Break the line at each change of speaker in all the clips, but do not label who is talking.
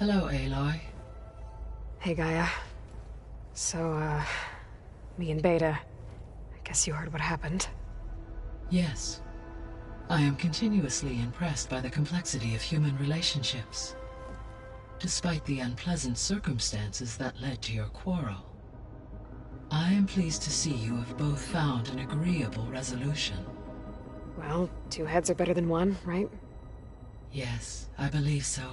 Hello, Aloy.
Hey, Gaia. So, me and Beta, I guess you heard what happened.
Yes. I am continuously impressed by the complexity of human relationships. Despite the unpleasant circumstances that led to your quarrel, I am pleased to see you have both found an agreeable resolution.
Well, two heads are better than one, right?
Yes, I believe so.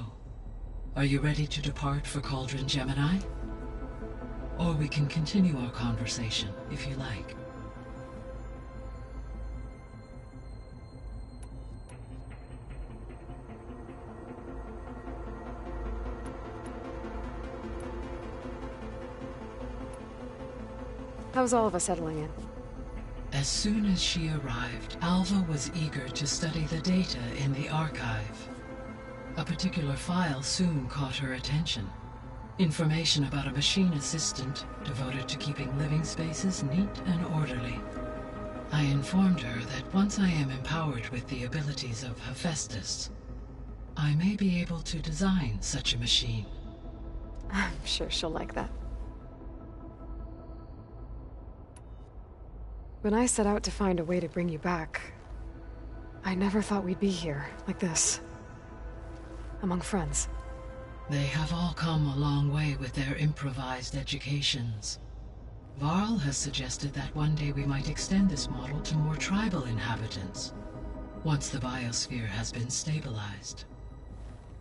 Are you ready to depart for Cauldron Gemini? Or we can continue our conversation, if you like.
How's all of us settling in?
As soon as she arrived, Alva was eager to study the data in the archive. A particular file soon caught her attention. Information about a machine assistant devoted to keeping living spaces neat and orderly. I informed her that once I am empowered with the abilities of Hephaestus, I may be able to design such a machine.
I'm sure she'll like that. When I set out to find a way to bring you back, I never thought we'd be here, like this. Among friends.
They have all come a long way with their improvised educations. Varl has suggested that one day we might extend this model to more tribal inhabitants, once the biosphere has been stabilized.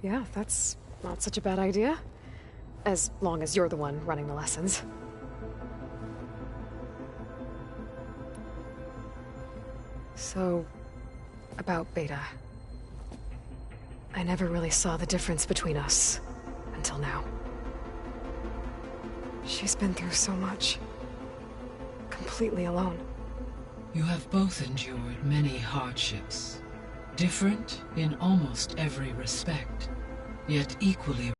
Yeah, that's not such a bad idea. As long as you're the one running the lessons. So, about Beta. I never really saw the difference between us, until now. She's been through so much. Completely alone.
You have both endured many hardships, different in almost every respect, yet equally.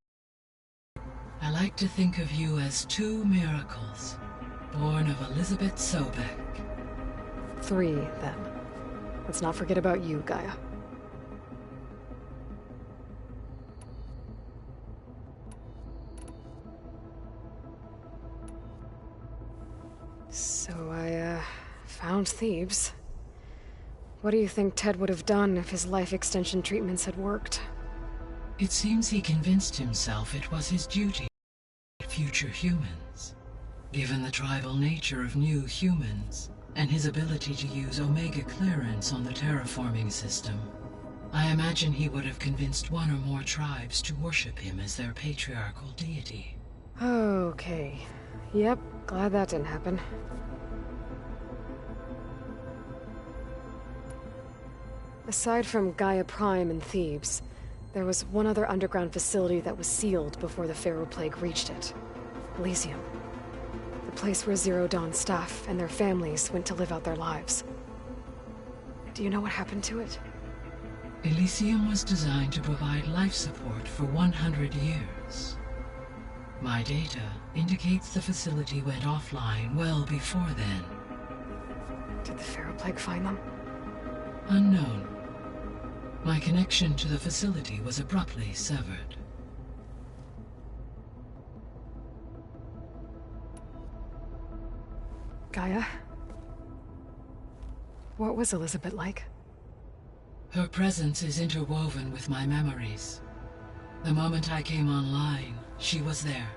I like to think of you as two miracles, born of Elizabeth Sobek.
3, then. Let's not forget about you, Gaia. So I, found Thebes. What do you think Ted would have done if his life extension treatments had worked?
It seems he convinced himself it was his duty to protect future humans. Given the tribal nature of new humans, and his ability to use Omega clearance on the terraforming system, I imagine he would have convinced one or more tribes to worship him as their patriarchal deity.
Okay. Yep, glad that didn't happen. Aside from Gaia Prime and Thebes, there was one other underground facility that was sealed before the Pharaoh Plague reached it. Elysium. The place where Zero Dawn staff and their families went to live out their lives. Do you know what happened to it?
Elysium was designed to provide life support for 100 years. My data indicates the facility went offline well before then.
Did the Pharaoh Plague find them?
Unknown. My connection to the facility was abruptly severed.
Gaia? What was Elizabeth like?
Her presence is interwoven with my memories. The moment I came online, she was there.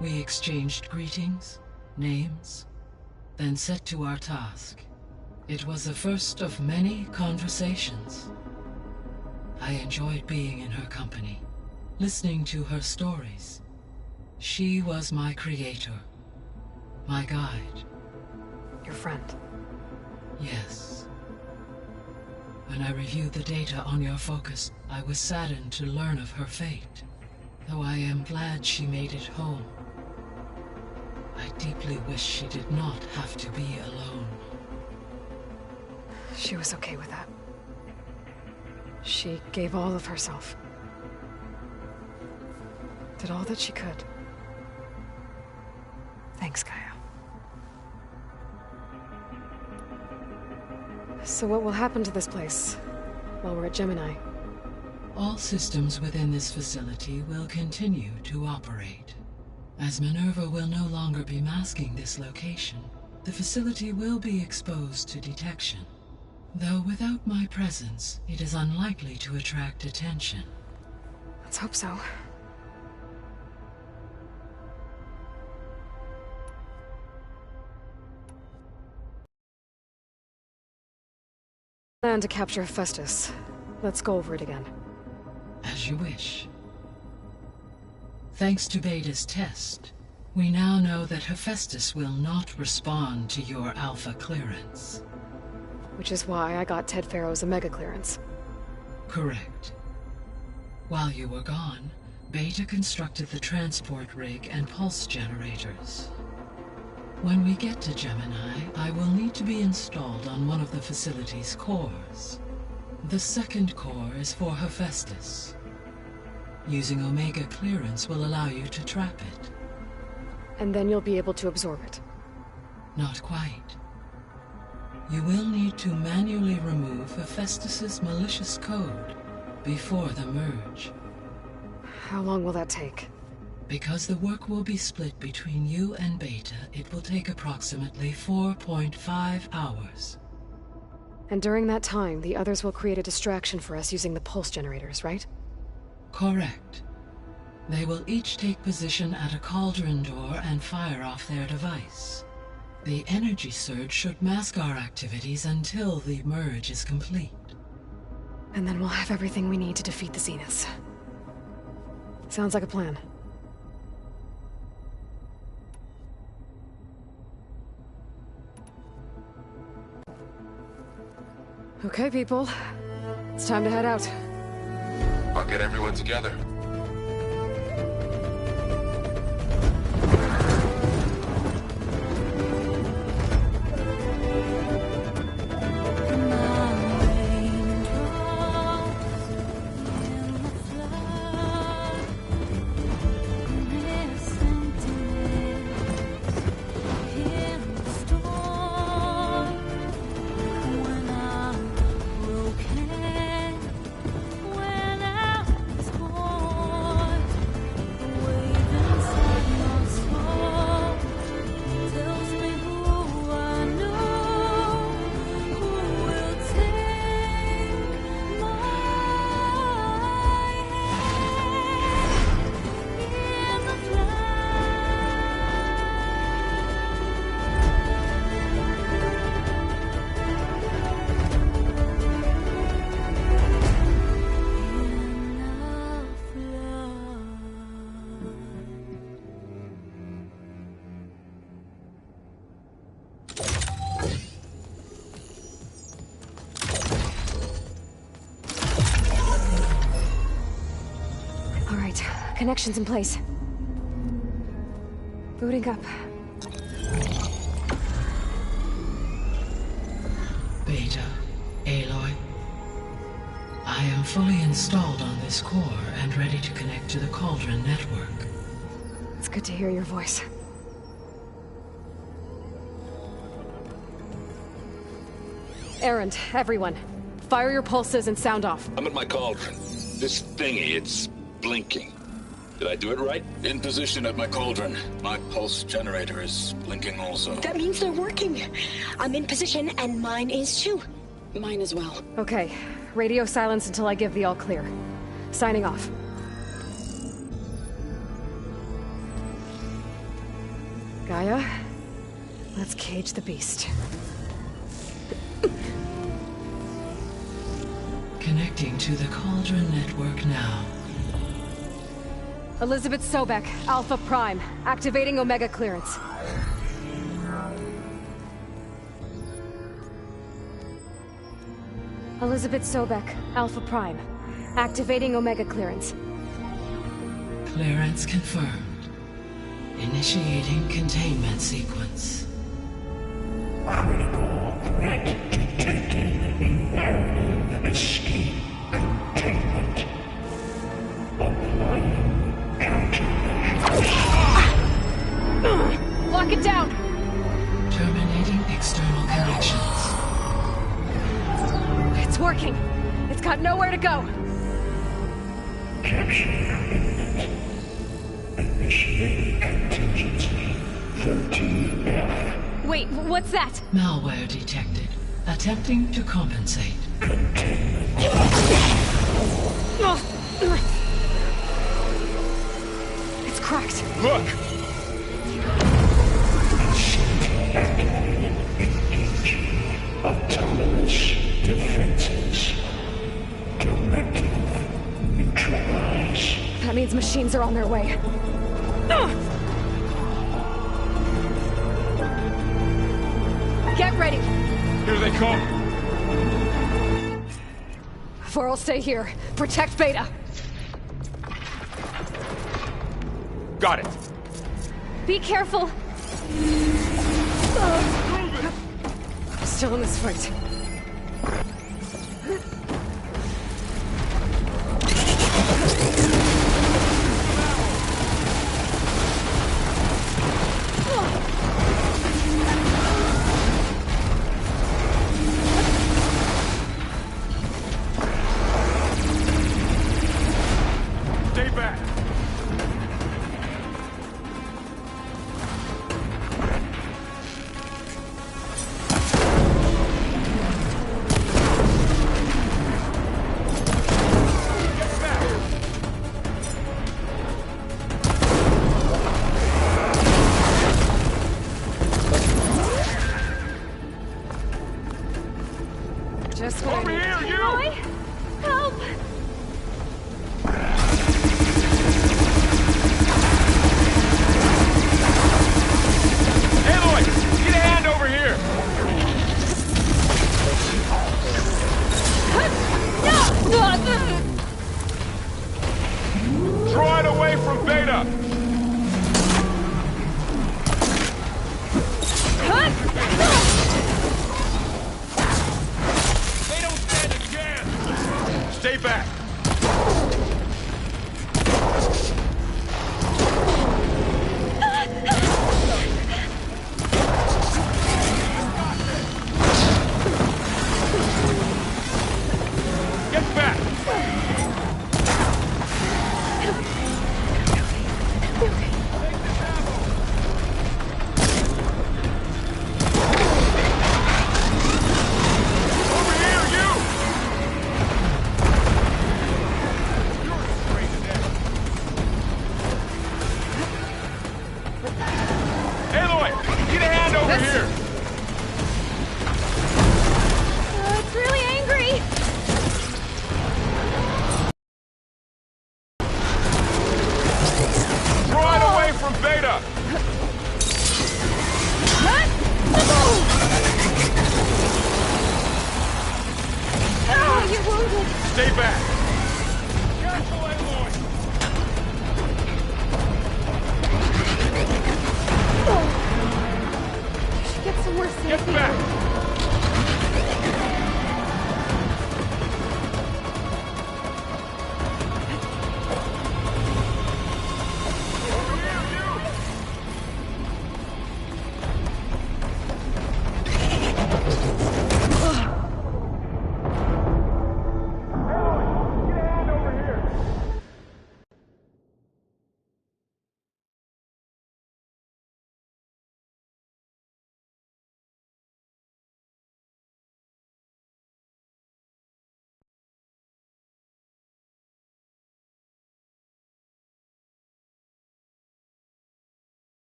We exchanged greetings, names, then set to our task. It was the first of many conversations. I enjoyed being in her company, listening to her stories. She was my creator, my guide.
Your friend.
Yes. When I reviewed the data on your focus, I was saddened to learn of her fate, though I am glad she made it home. I deeply wish she did not have to be alone.
She was okay with that. She gave all of herself. Did all that she could. Thanks, Gaia. So what will happen to this place while we're at Gemini?
All systems within this facility will continue to operate. As Minerva will no longer be masking this location, the facility will be exposed to detection. Though without my presence, it is unlikely to attract attention.
Let's hope so. Plan to capture Hephaestus. Let's go over it again.
As you wish. Thanks to Beta's test, we now know that Hephaestus will not respond to your Alpha clearance.
Which is why I got Ted Farrow's Omega clearance.
Correct. While you were gone, Beta constructed the transport rig and pulse generators. When we get to Gemini, I will need to be installed on one of the facility's cores. The second core is for Hephaestus. Using Omega clearance will allow you to trap it.
And then you'll be able to absorb it.
Not quite. You will need to manually remove Hephaestus's malicious code before the merge.
How long will that take?
Because the work will be split between you and Beta, it will take approximately 4.5 hours.
And during that time, the others will create a distraction for us using the pulse generators, right?
Correct. They will each take position at a cauldron door and fire off their device. The energy surge should mask our activities until the merge is complete.
And then we'll have everything we need to defeat the Zeniths. Sounds like a plan. Okay, people. It's time to head out.
I'll get everyone together.
Connections in place. Booting up.
Beta, Aloy. I am fully installed on this core and ready to connect to the Cauldron network.
It's good to hear your voice. Errand, everyone. Fire your pulses and sound off.
I'm at my cauldron. This thingy, it's blinking. Did I do it right? In position at my cauldron. My pulse generator is blinking also.
That means they're working. I'm in position, and mine is too. Mine as well.
Okay. Radio silence until I give the all clear. Signing off. Gaia, let's cage the beast.
Connecting to the Cauldron network now.
Elizabeth Sobek, Alpha Prime, activating Omega clearance. Elizabeth Sobek, Alpha Prime, activating Omega clearance.
Clearance confirmed. Initiating containment sequence.
Critical threat detected. Imperative escape containment. Applying
Lock it down!
Terminating external connections.
It's working. It's got nowhere to go.
capture initiate contingency 13F.
Wait, what's that?
Malware detected. Attempting to compensate.
It's cracked.
Look!
Autonomous defenses. Directive neutralize.
That means machines are on their way. Get ready.
Here they come!
Vor'll stay here. Protect Beta.
Got it!
Be careful. Still in this fight.
Stay back!
Just what
Over
I need.
here, you!
Aloy? Help!
Aloy! Get a hand over here! Draw it away from Beta! They don't stand a chance! Stay back! Get back! Over here, you! You're afraid of that. Aloy, get a hand over here!
It's really angry!
Draw it away from Beta!
Oh, you're wounded!
Stay back! Careful, Aloy!
Get somewhere safe.
Get back! Over here, you! Aloy, get a hand over here!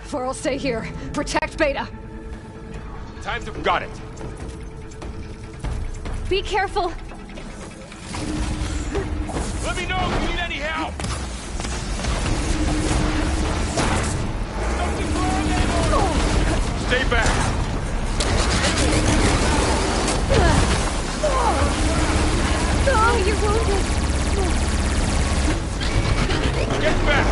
Vor'll stay here. Protect Beta.
Time to... Got it!
Be careful.
Let me know if you need any help! Something's wrong, Stay back!
Oh, you're wounded!
Get back!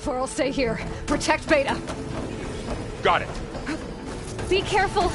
For'll stay here. Protect Beta.
Got it.
Be careful.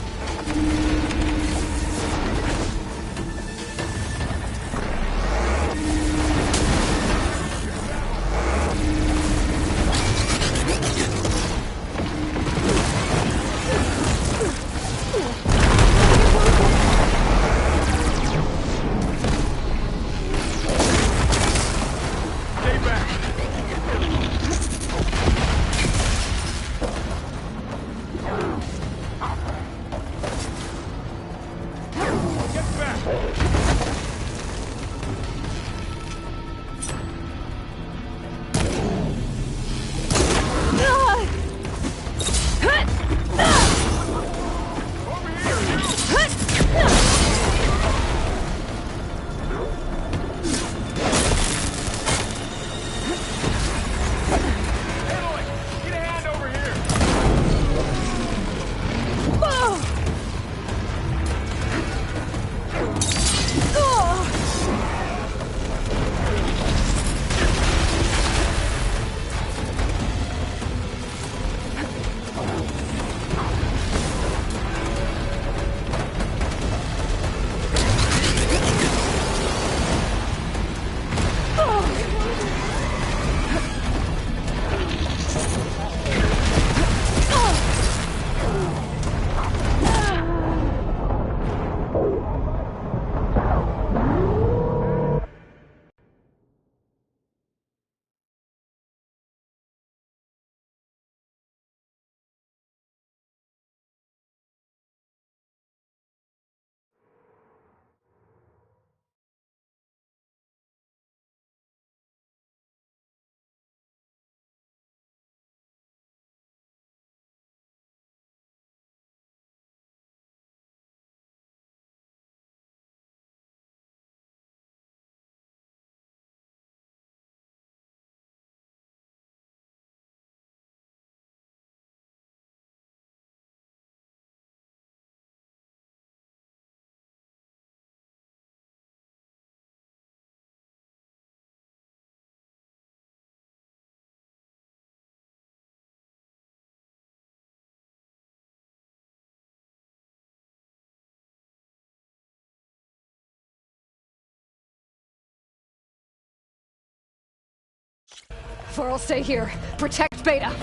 For'll stay here. Protect Beta.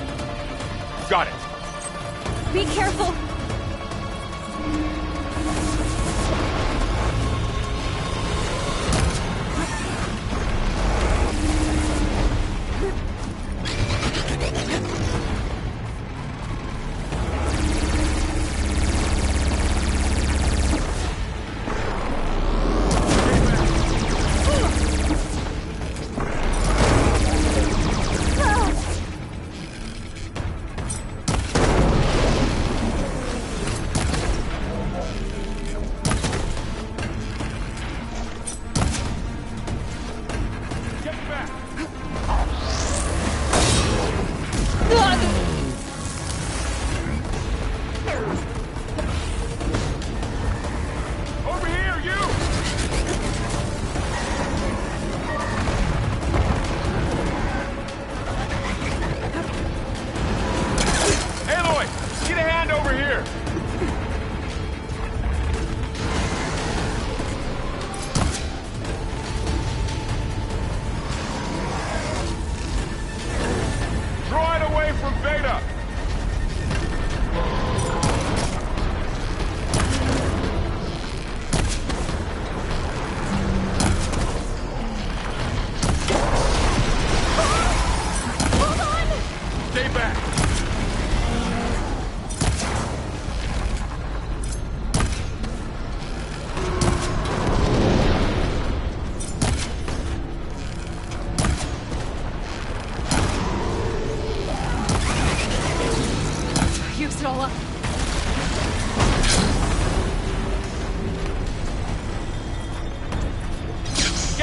Got it.
Be careful.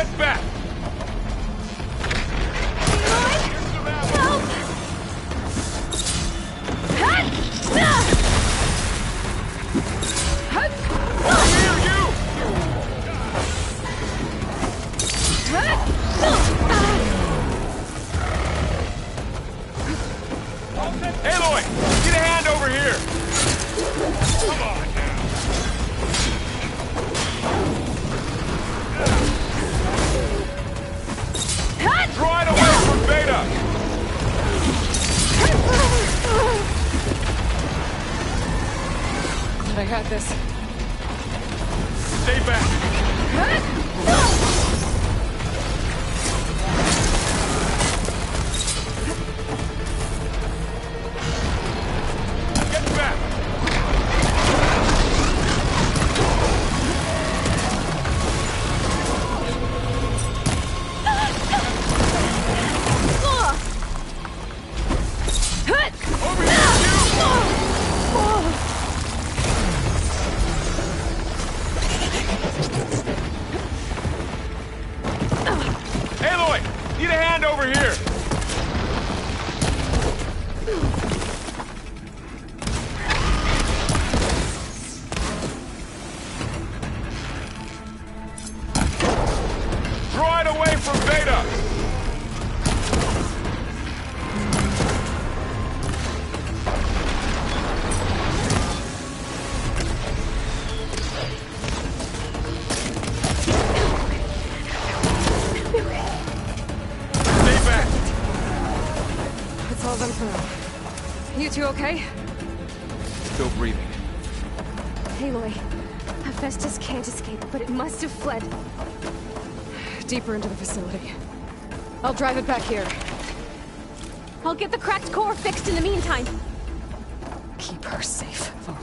Get back! Aloy! Get a hand over here! Come on now! Right away from Beta!
Glad I got this.
Stay back! Get back! Over here, Aloy! Need a hand over here! Right away from Beta! Stay back!
That's all of them for now. You two okay?
Still breathing.
Aloy, Hephaestus can't escape, but it must have fled.
Deeper into the facility. I'll drive it back here.
I'll get the cracked core fixed in the meantime.
Keep her safe, Varl.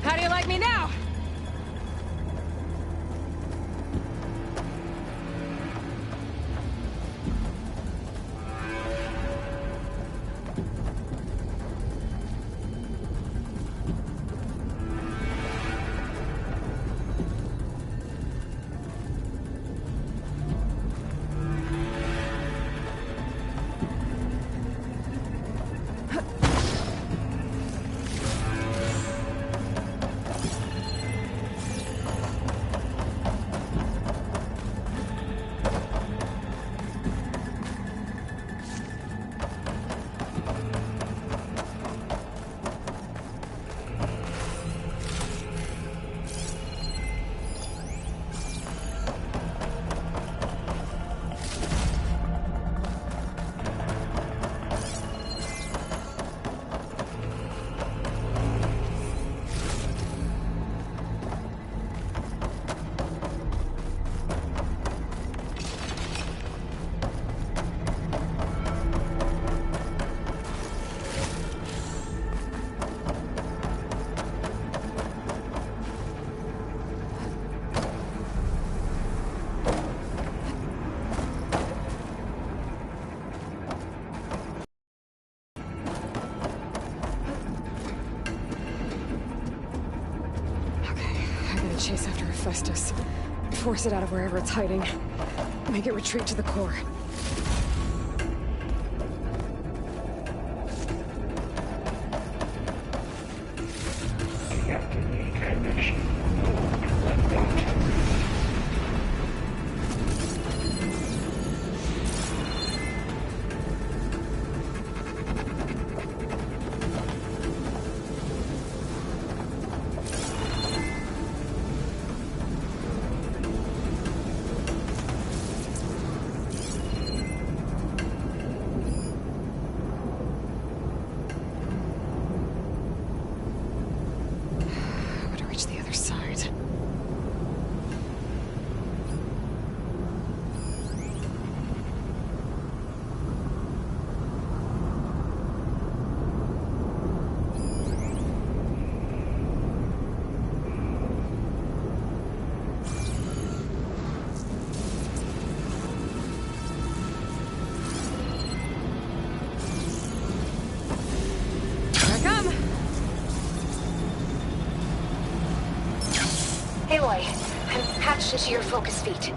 How do you like me now? Chase after Hephaestus. Force it out of wherever it's hiding. Make it retreat to the core.
Deactivate connection. Unlocked.
Aloy, I'm patched into your focus feed.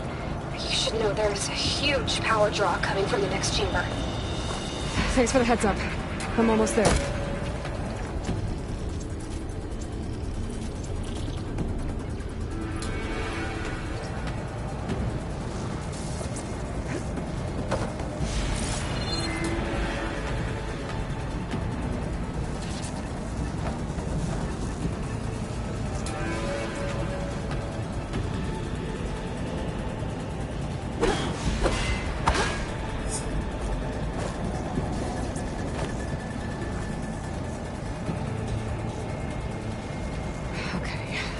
You should know there's a huge power draw coming from the next chamber. Thanks for the heads up. I'm almost there.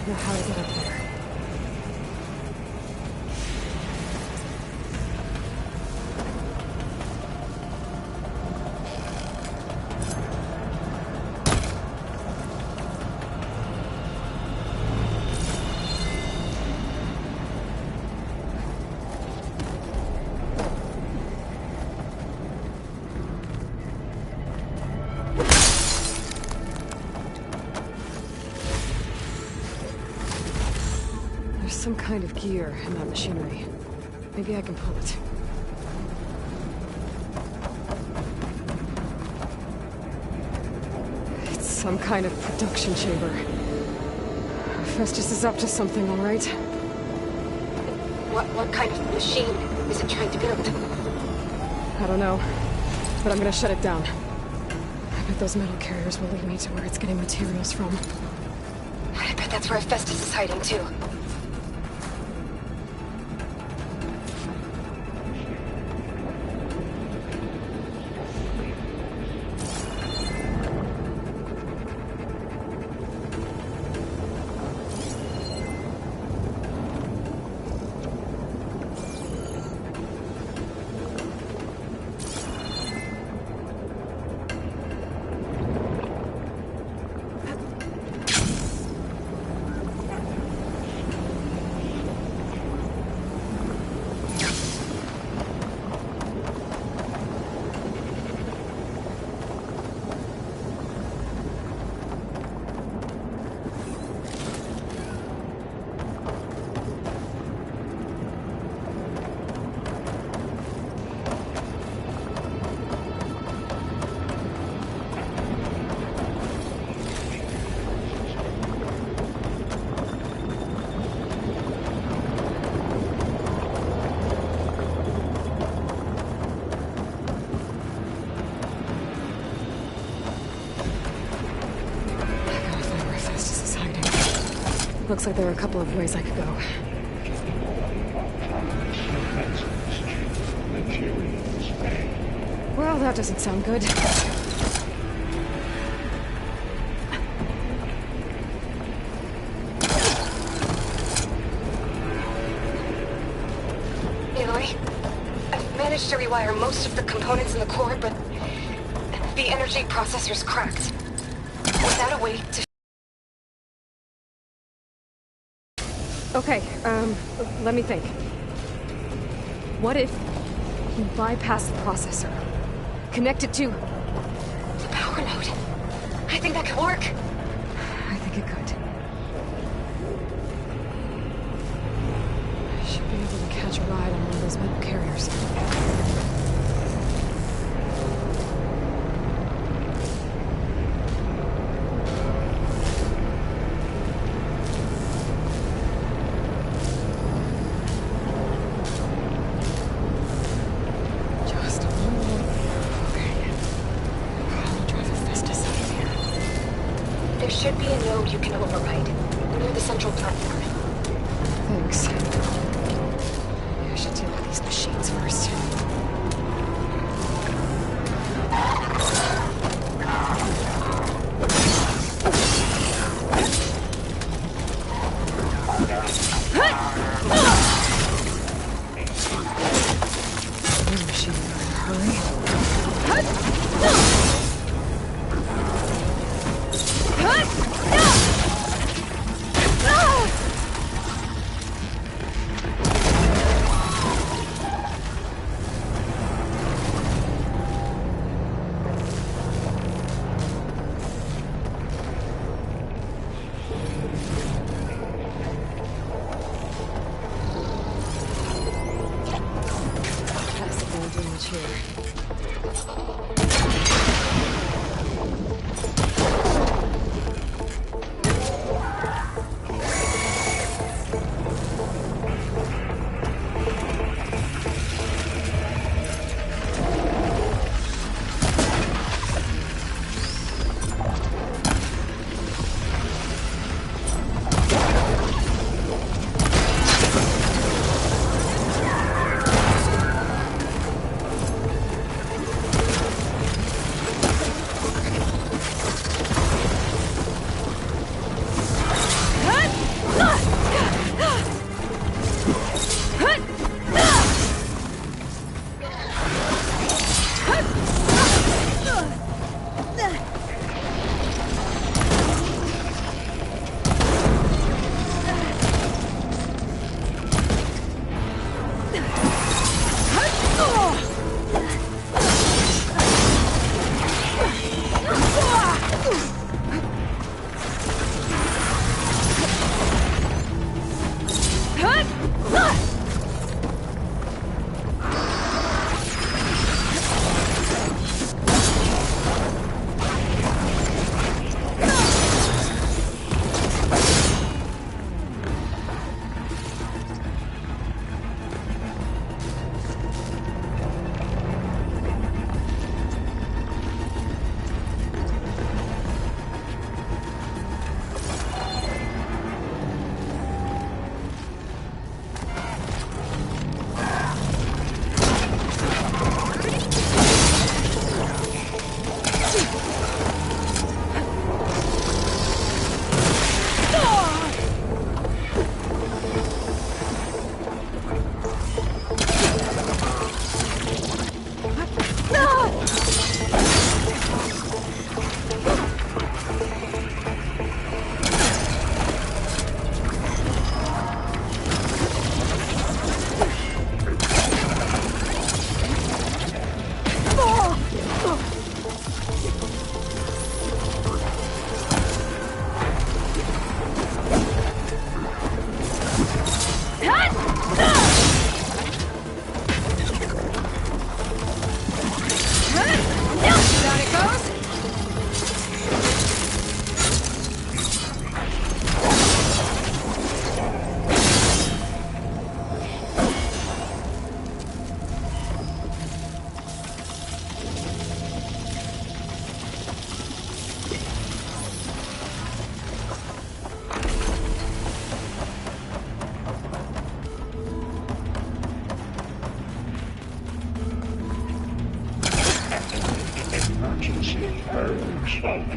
Now how to get up there? Some kind of gear in that machinery. Maybe I can pull it. It's some kind of production chamber. Festus is up to something, all right?
What kind of machine is it trying to build?
I don't know, but I'm gonna shut it down. I bet those metal carriers will lead me to where it's getting materials from.
I bet that's where Festus is hiding too.
Looks like there are a couple of ways I could go. Well, that doesn't sound good.
Aloy, I've managed to rewire most of the components in the core, but the energy processor's cracked. Without a way to...
Okay, let me think. What if you bypass the processor? Connect it to...
the power node. I think that could work.
I think it could. I should be able to catch a ride on one of those metal carriers.
There should be a node you can override, near the central platform.
Thanks. I should deal with these machines first. Those machines are in a hurry.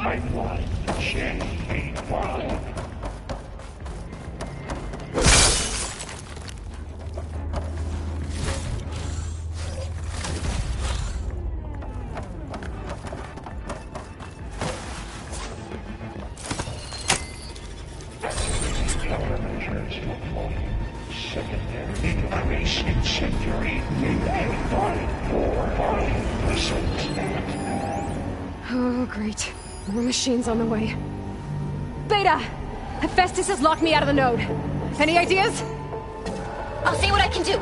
Pipeline J85. Countermeasures deployed. Secondary increase incendiary impact by 4%.
Oh, great. More machines on the way. Beta! Hephaestus has locked me out of the node. Any ideas?
I'll see what I can do.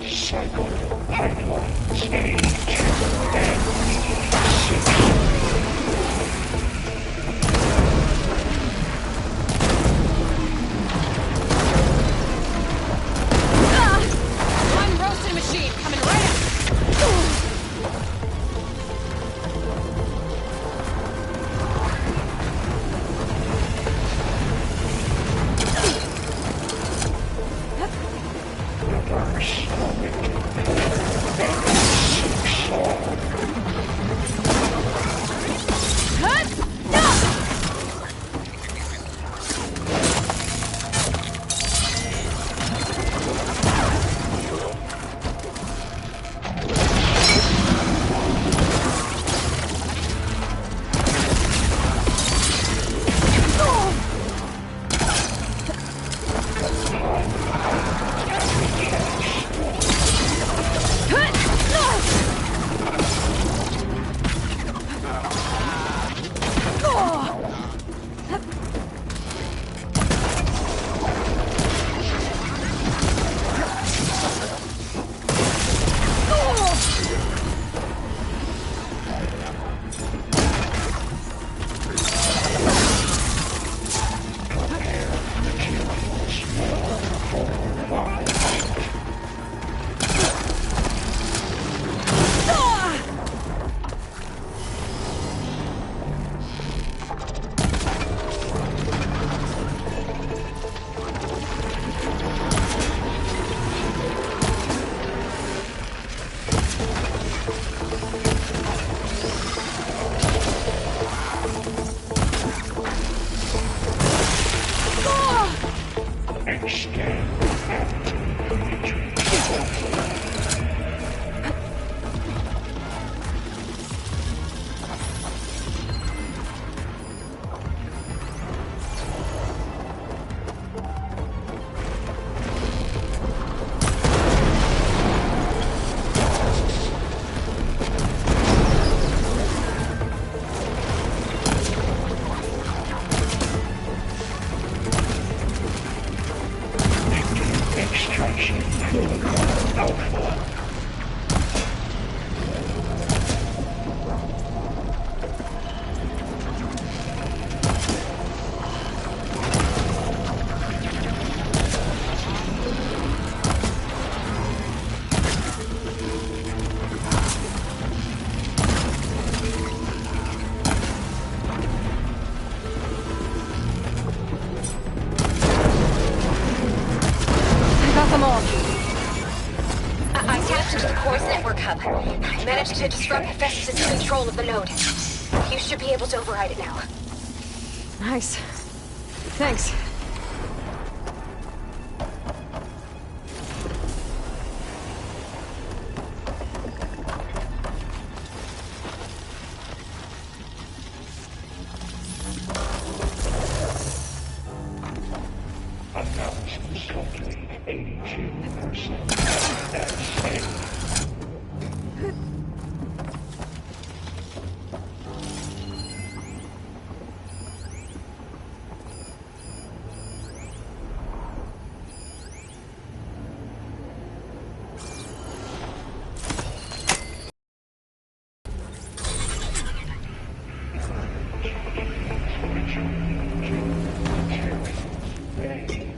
Cycle pipelines A2 and B6.
One roasted machine coming right up!
Reverse extraction protocol alpha.
I tapped into the core's network hub. I managed to disrupt Hephaestus' control of the node. You should be able to override it now.
Nice. Thanks.
Announcements complete. 82%. That's safe.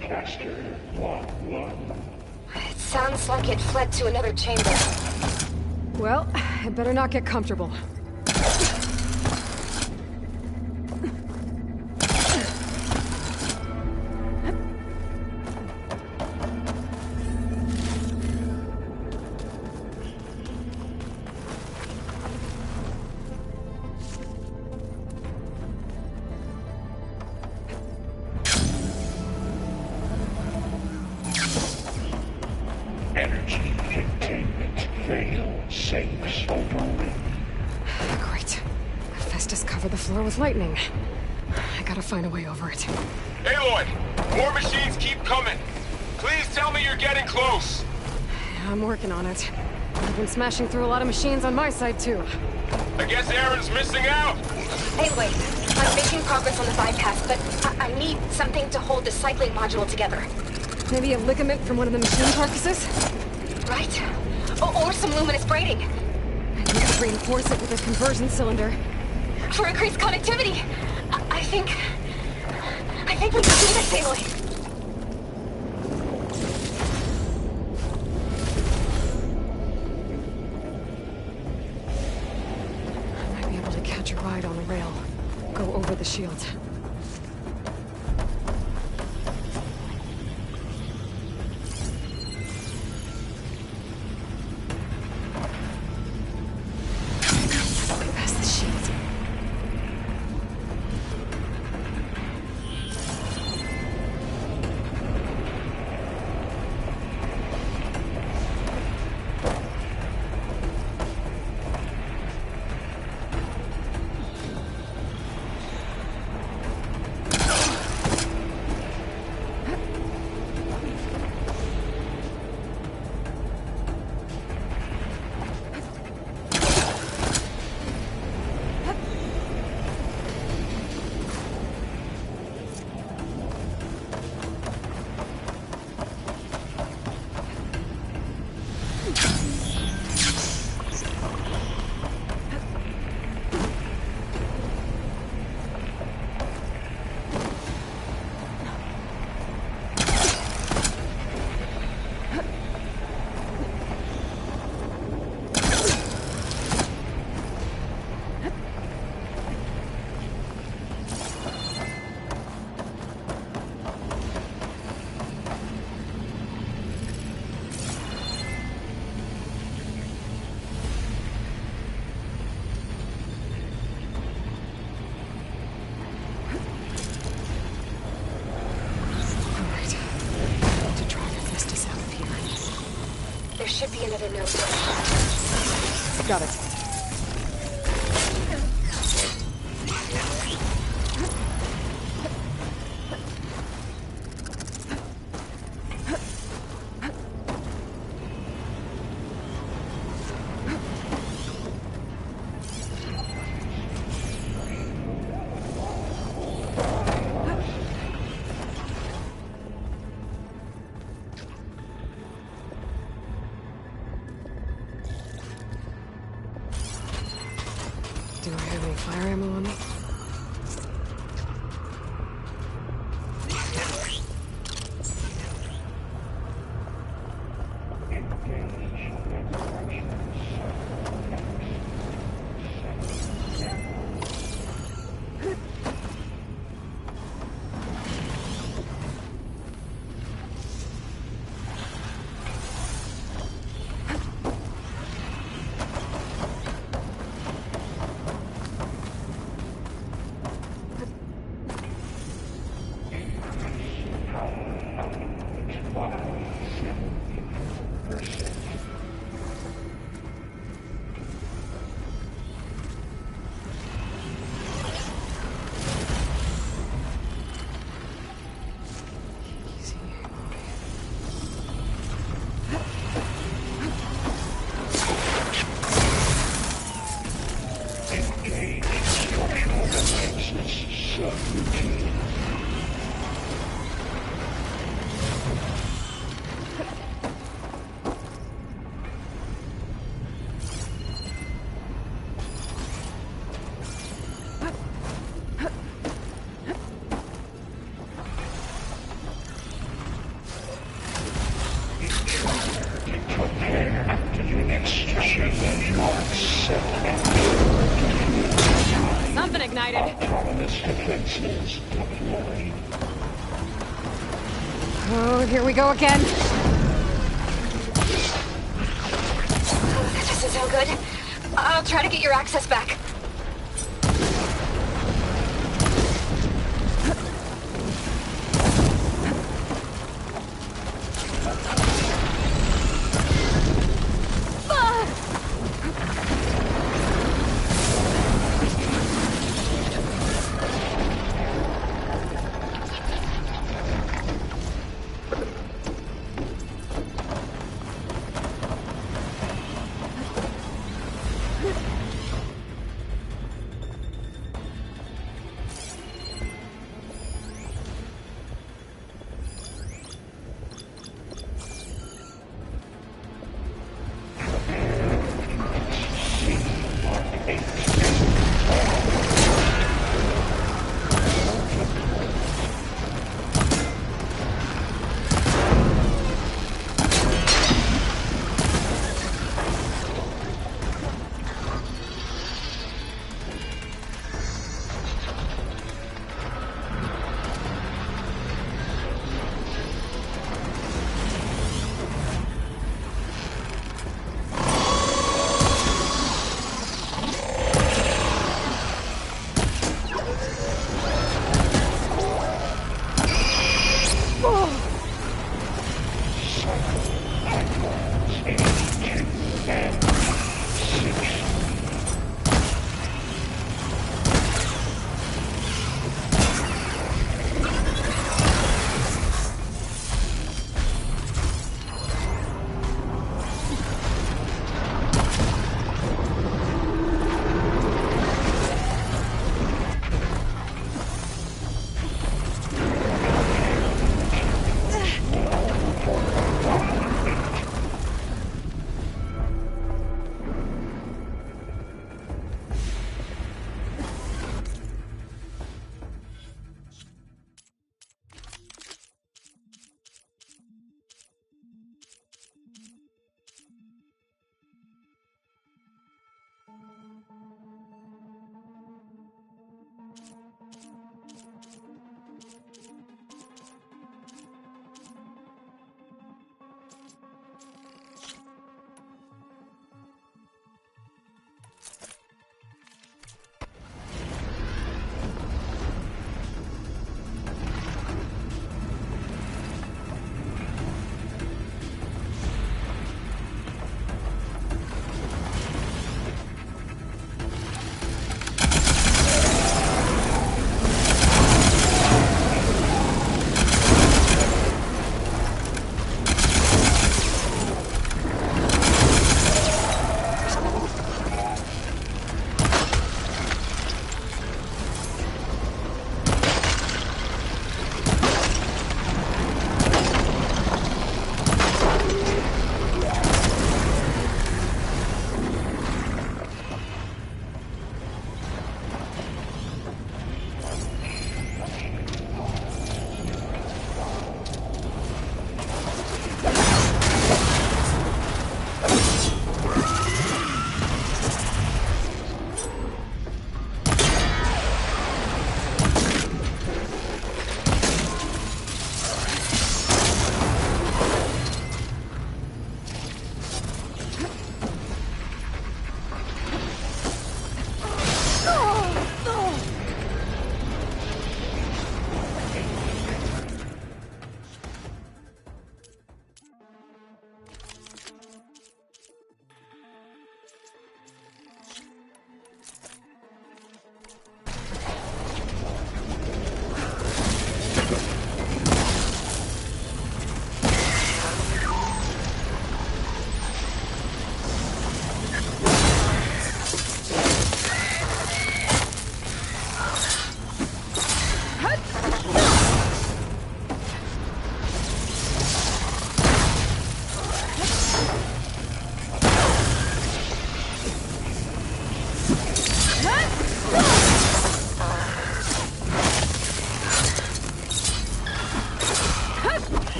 Caster 1-1.
It sounds like it fled to another chamber.
Well, I better not get comfortable.
veil sinks over me.
Great. Festus covered the floor with lightning. I gotta find a way over it.
Aloy! More machines keep coming! Please tell me you're getting close!
I'm working on it. I've been smashing through a lot of machines on my side, too.
I guess Aaron's missing out!
Anyway, I'm making progress on the bypass, but I need something to hold the cycling module together.
Maybe a ligament from one of the machine carcasses?
Right? Or some luminous braiding.
I need to reinforce it with a conversion cylinder.
For increased connectivity. I think we can do this, Aloy.
I might be able to catch a ride on the rail. Go over the shield. Bypass the shield.
There should be another note.
Got it. Do I have any fire ammo on me? Something ignited.
Autonomous defenses deployed.
Oh, here we go again.
That doesn't sound good. I'll try to get your access back.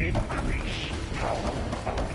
Increase power output.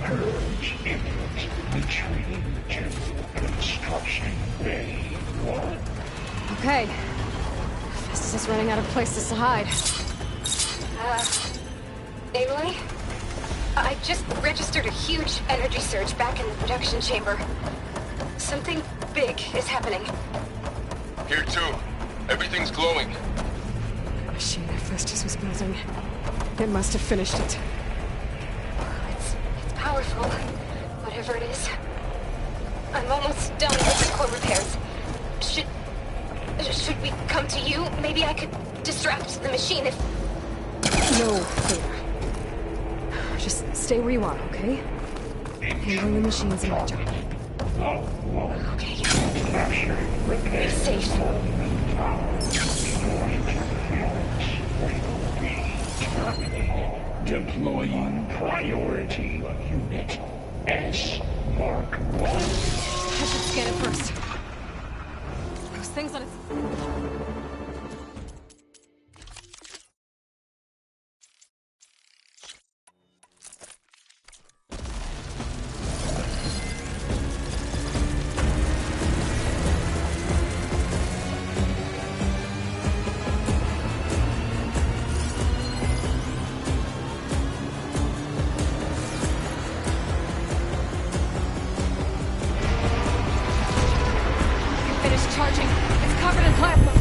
Purge imminent. Retreating to construction bay 1.
Okay. Festus is running out of places to hide.
Aloy? I just registered a huge energy surge back in the production chamber. Something big is happening.
Here too. Everything's glowing.
The machine that Festus was building. It must have finished it.
It's powerful, whatever it is. I'm almost done with the core repairs. Should we come to you? Maybe I could distract the machine if...
No, Thea. Just stay where you are, okay? Handling the machine's my job.
Okay. Be safe.
Deploying priority unit S Mark 1.
I should scan it first. Those things on its... Charging. It's covered in plasma.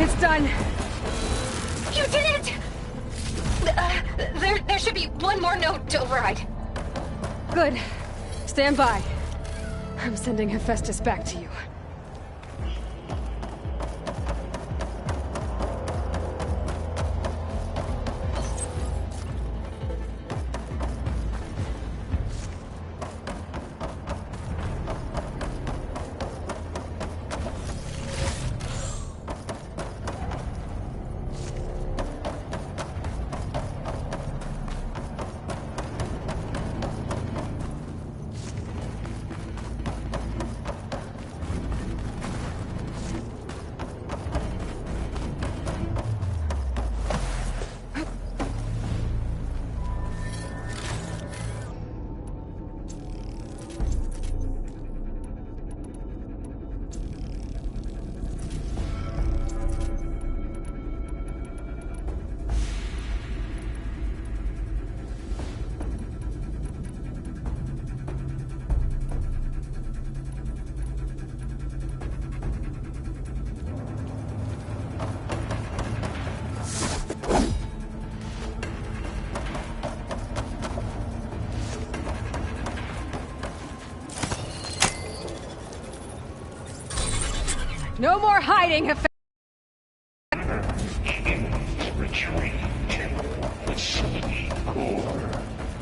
It's done.
You did it! There should be one more node to override.
Good. Stand by. I'm sending Hephaestus back to you. No more hiding, Hephaestus!
Retreat to facility core.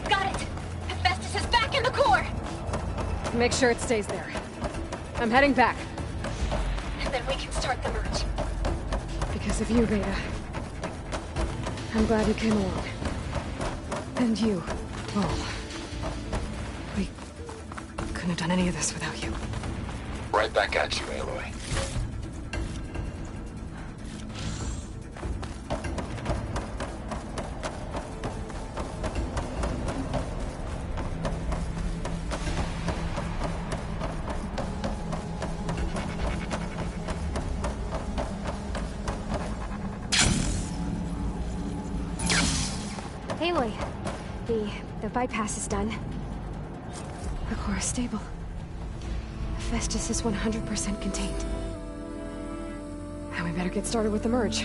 Got it! Hephaestus is back in the core!
Make sure it stays there. I'm heading back.
And then we can start the merge.
Because of you, Beta. I'm glad you came along. And you, Paul. We couldn't have done any of this without you.
Right back at you, Aloy.
Aloy, the bypass is done.
The core is stable. Hephaestus is 100% contained. Now we better get started with the merge.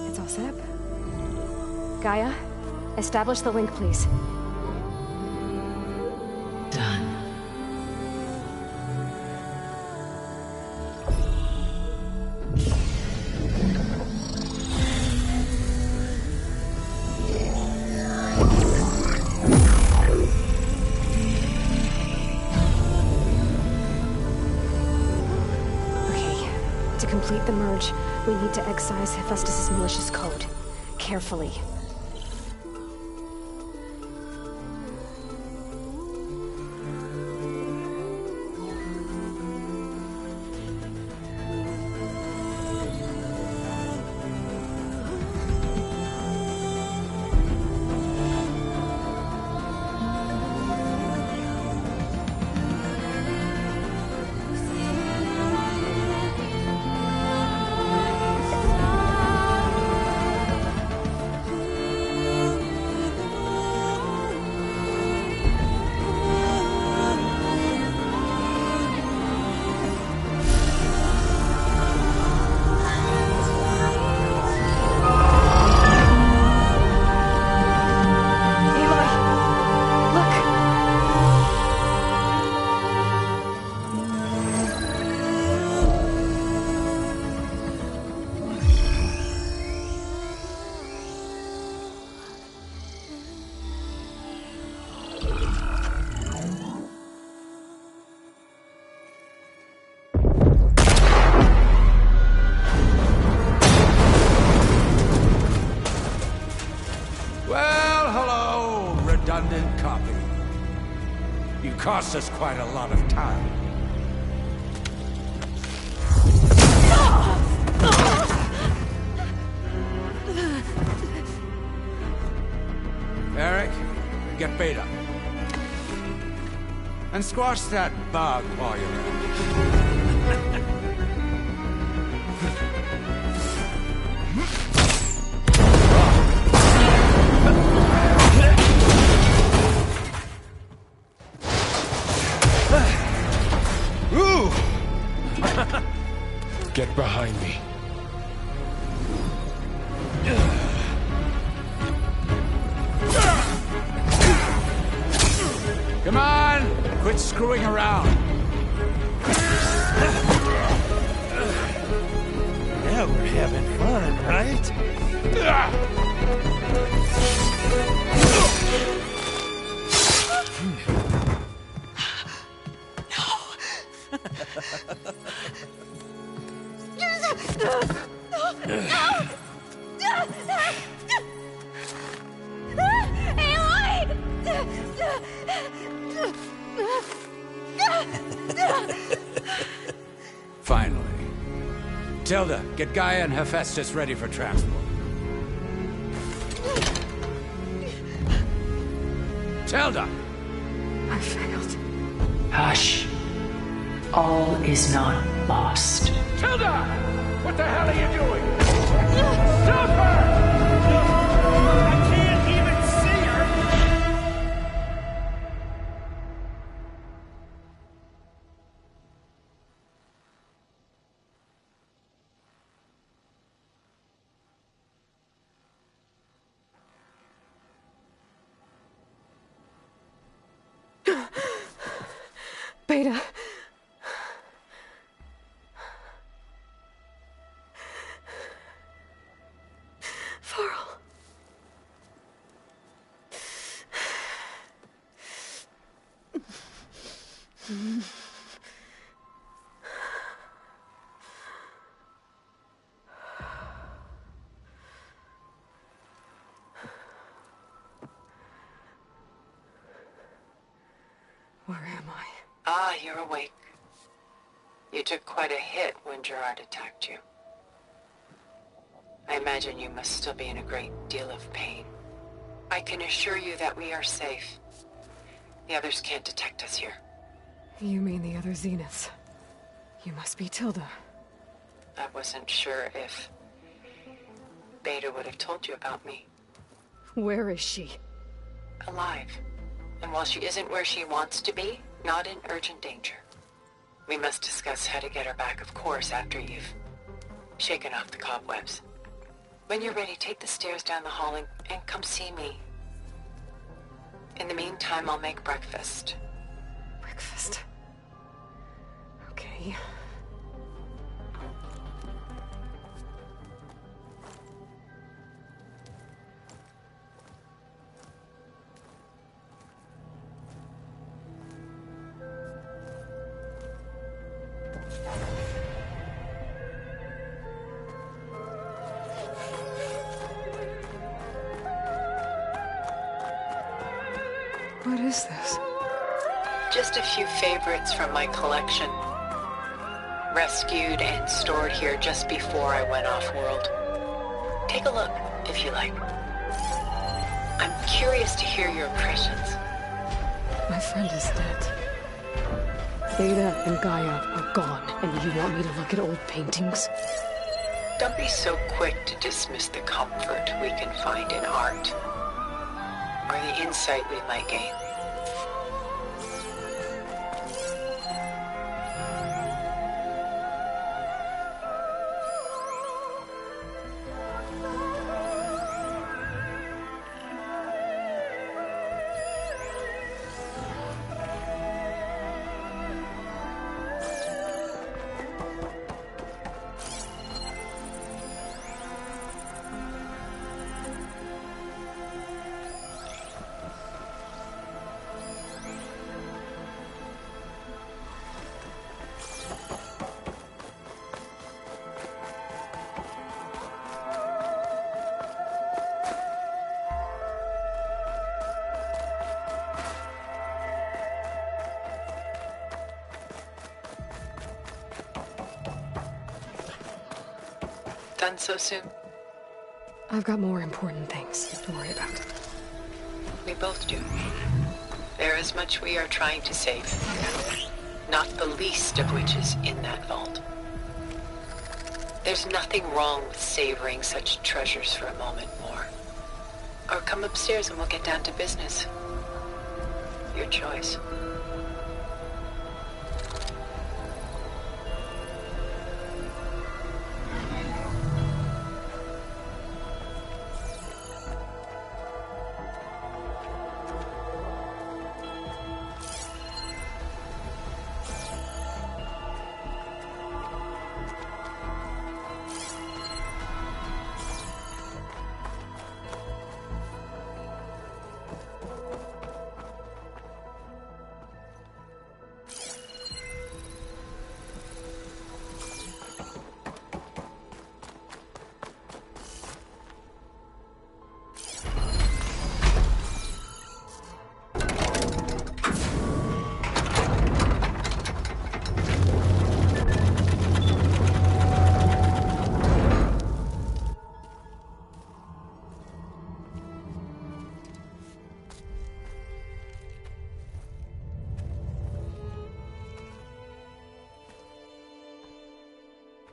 It's all set up.
Gaia, establish the link, please.
Done.
To complete the merge, we need to excise Hephaestus' malicious code. Carefully.
Redundant copy. You cost us quite a lot of time. Eric, get Beta. And squash that bug while you're at it.
Get behind me.
Come on! Quit screwing around!
Yeah, we're having fun, right?
Finally. Tilda, get Gaia and Hephaestus ready for transport. Tilda!
I failed.
Hush. All is not lost.
Tilda! What the hell are you doing? Stop her!
I can't even see her!
Beta. Varl. Where am I?
Ah, you're awake. You took quite a hit when Gerard attacked you. I imagine you must still be in a great deal of pain. I can assure you that we are safe. The others can't detect us here.
You mean the other Zeniths? You must be Tilda.
I wasn't sure if Beta would have told you about me.
Where is she?
Alive. And while she isn't where she wants to be, not in urgent danger. We must discuss how to get her back, of course, after you've shaken off the cobwebs. When you're ready, take the stairs down the hall and come see me. In the meantime, I'll make breakfast.
Breakfast. Okay. What is this?
Just a few favorites from my collection. Rescued and stored here just before I went off-world. Take a look, if you like. I'm curious to hear your impressions.
My friend is dead. Beta and Gaia are gone, and you want me to look at old paintings?
Don't be so quick to dismiss the comfort we can find in art, or the insight we might gain. Done so soon?
I've got more important things to worry about.
We both do. There is much we are trying to save. Not the least of which is in that vault. There's nothing wrong with savoring such treasures for a moment more. Or come upstairs and we'll get down to business. Your choice.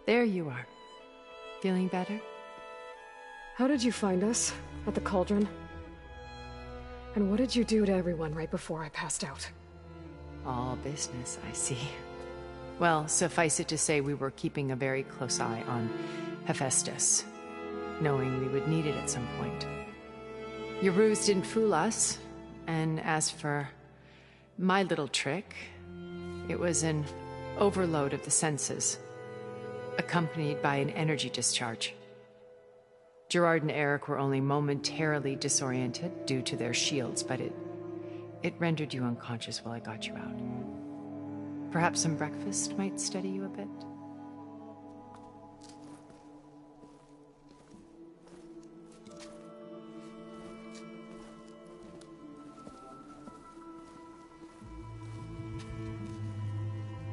There you are. Feeling better?
How did you find us? At the Cauldron? And what did you do to everyone right before I passed out?
All business, I see. Well, suffice it to say we were keeping a very close eye on Hephaestus, knowing we would need it at some point. Your ruse didn't fool us, and as for my little trick, it was an overload of the senses, accompanied by an energy discharge. Gerard and Eric were only momentarily disoriented due to their shields, but it rendered you unconscious while I got you out. Perhaps some breakfast might steady you a bit?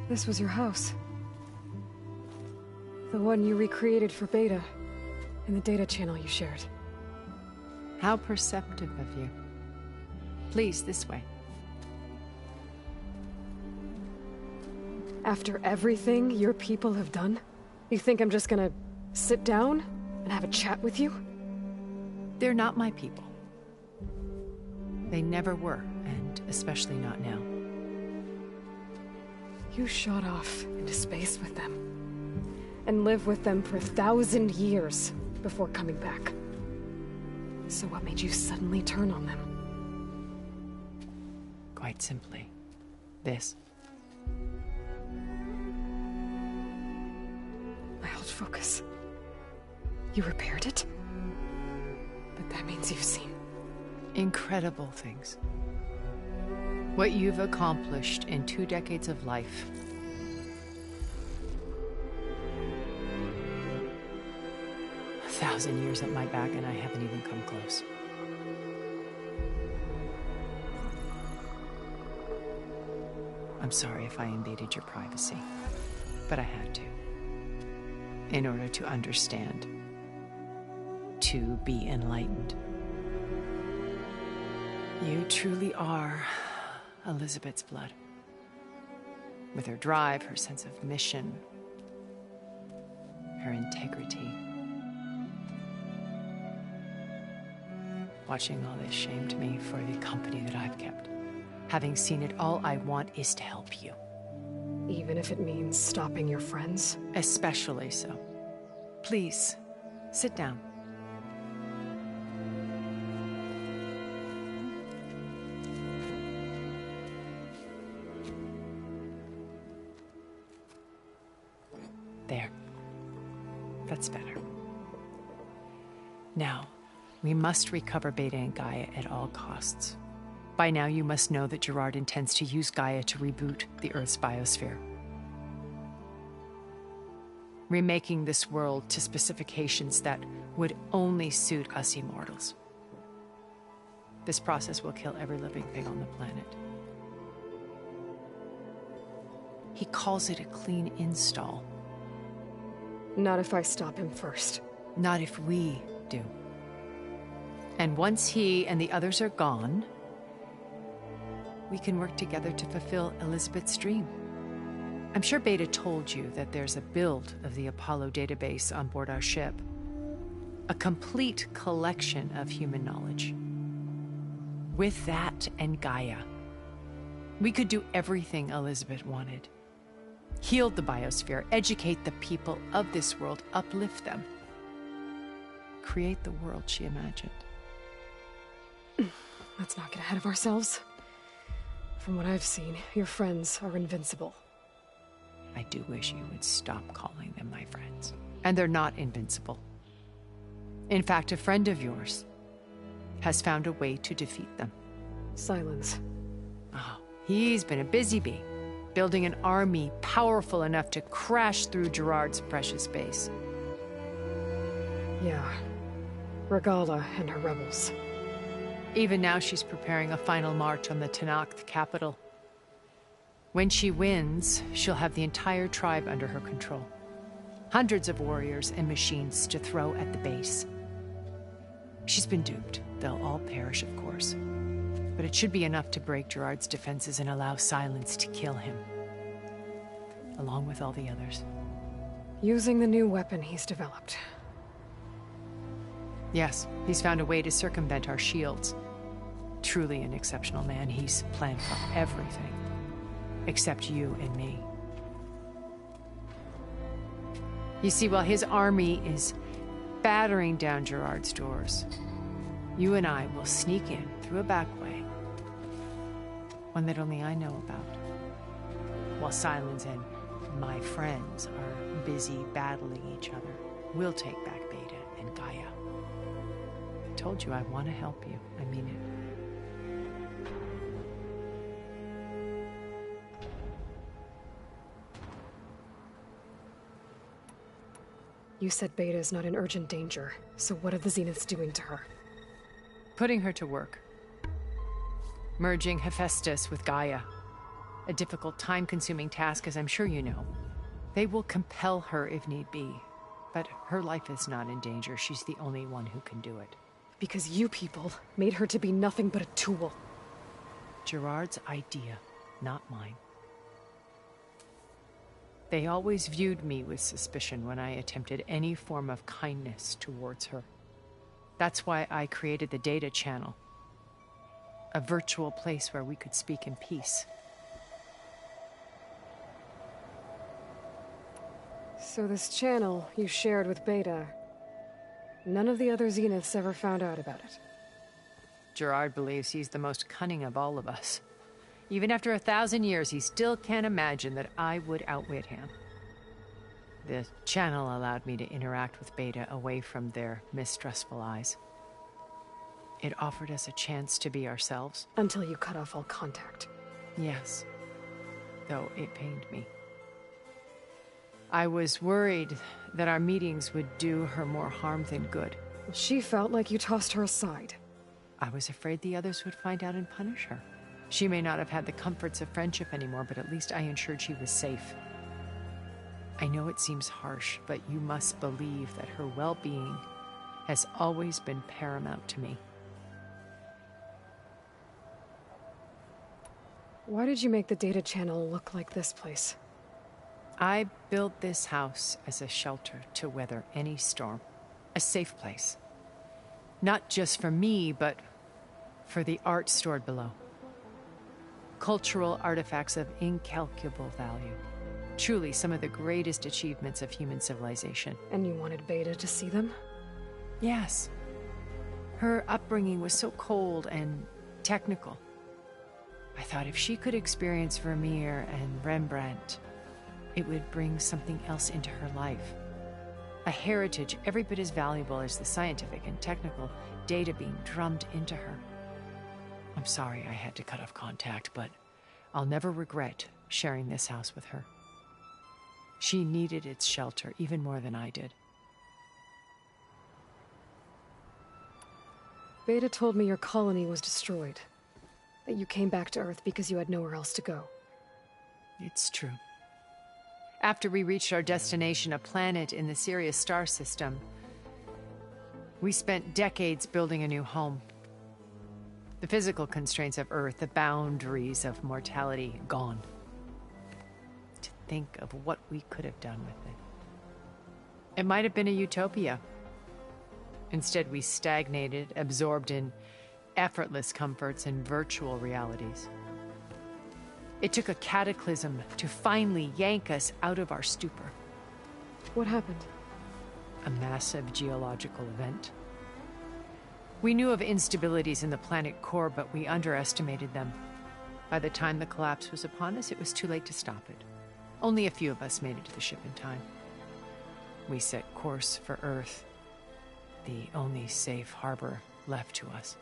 This was your house. The one you recreated for Beta, in the data channel you shared.
How perceptive of you. Please, this way.
After everything your people have done, you think I'm just gonna sit down and have a chat with you?
They're not my people. They never were, and especially not now.
You shot off into space with them, and lived with them for 1,000 years before coming back. So what made you suddenly turn on them?
Quite simply, this.
My old focus. You repaired it? But that means you've seen...
incredible things. What you've accomplished in 2 decades of life. A 1,000 years at my back and I haven't even come close. I'm sorry if I invaded your privacy, but I had to. In order to understand. To be enlightened. You truly are Elizabeth's blood. With her drive, her sense of mission, her integrity. Watching all this shamed me for the company that I've kept. Having seen it, all I want is to help you.
Even if it means stopping your friends?
Especially so. Please, sit down. There. That's better. Now, we must recover Beta and Gaia at all costs. By now, you must know that Gerard intends to use Gaia to reboot the Earth's biosphere. Remaking this world to specifications that would only suit us immortals. This process will kill every living thing on the planet. He calls it a clean install.
Not if I stop him first.
Not if we do. And once he and the others are gone, we can work together to fulfill Elizabeth's dream. I'm sure Beta told you that there's a build of the Apollo database on board our ship. A complete collection of human knowledge. With that and Gaia, we could do everything Elizabeth wanted. Heal the biosphere, educate the people of this world, uplift them. Create the world she imagined.
Let's not get ahead of ourselves. From what I've seen, your friends are invincible.
I do wish you would stop calling them my friends. And they're not invincible. In fact, a friend of yours has found a way to defeat them.
Silence.
Oh, he's been a busy bee, building an army powerful enough to crash through Gerard's precious base.
Yeah. Regala and her rebels.
Even now she's preparing a final march on the Tenakth capital. When she wins, she'll have the entire tribe under her control. Hundreds of warriors and machines to throw at the base. She's been duped. They'll all perish, of course. But it should be enough to break Gerard's defenses and allow Silence to kill him. Along with all the others.
Using the new weapon he's developed.
Yes, he's found a way to circumvent our shields. Truly an exceptional man. He's planned for everything. Except you and me. You see, while his army is battering down Gerard's doors, you and I will sneak in through a back way. One that only I know about. While Silence and my friends are busy battling each other, we'll take back Beta and Gaia. I told you I want to help you. I mean it.
You said Beta is not in urgent danger, so what are the Zeniths doing to her?
Putting her to work. Merging Hephaestus with Gaia. A difficult, time-consuming task, as I'm sure you know. They will compel her if need be. But her life is not in danger. She's the only one who can do it.
Because you people made her to be nothing but a tool.
Gerard's idea, not mine. They always viewed me with suspicion when I attempted any form of kindness towards her. That's why I created the data channel. A virtual place where we could speak in peace.
So this channel you shared with Beta, none of the other Zeniths ever found out about it.
Gerard believes he's the most cunning of all of us. Even after 1,000 years, he still can't imagine that I would outwit him. The channel allowed me to interact with Beta away from their mistrustful eyes. It offered us a chance to be ourselves.
Until you cut off all contact.
Yes. Though it pained me. I was worried that our meetings would do her more harm than good.
She felt like you tossed her aside.
I was afraid the others would find out and punish her. She may not have had the comforts of friendship anymore, but at least I ensured she was safe. I know it seems harsh, but you must believe that her well-being has always been paramount to me.
Why did you make the data channel look like this place?
I built this house as a shelter to weather any storm. A safe place. Not just for me, but for the art stored below. Cultural artifacts of incalculable value. Truly some of the greatest achievements of human civilization.
And you wanted Beta to see them?
Yes. Her upbringing was so cold and technical. I thought if she could experience Vermeer and Rembrandt, it would bring something else into her life. A heritage every bit as valuable as the scientific and technical data being drummed into her. I'm sorry I had to cut off contact, but I'll never regret sharing this house with her. She needed its shelter even more than I did.
Beta told me your colony was destroyed. That you came back to Earth because you had nowhere else to go.
It's true. After we reached our destination, a planet in the Sirius star system, we spent decades building a new home. The physical constraints of Earth, the boundaries of mortality, gone. To think of what we could have done with it. It might have been a utopia. Instead, we stagnated, absorbed in effortless comforts and virtual realities. It took a cataclysm to finally yank us out of our stupor.
What happened?
A massive geological event. We knew of instabilities in the planet core, but we underestimated them. By the time the collapse was upon us, it was too late to stop it. Only a few of us made it to the ship in time. We set course for Earth, the only safe harbor left to us.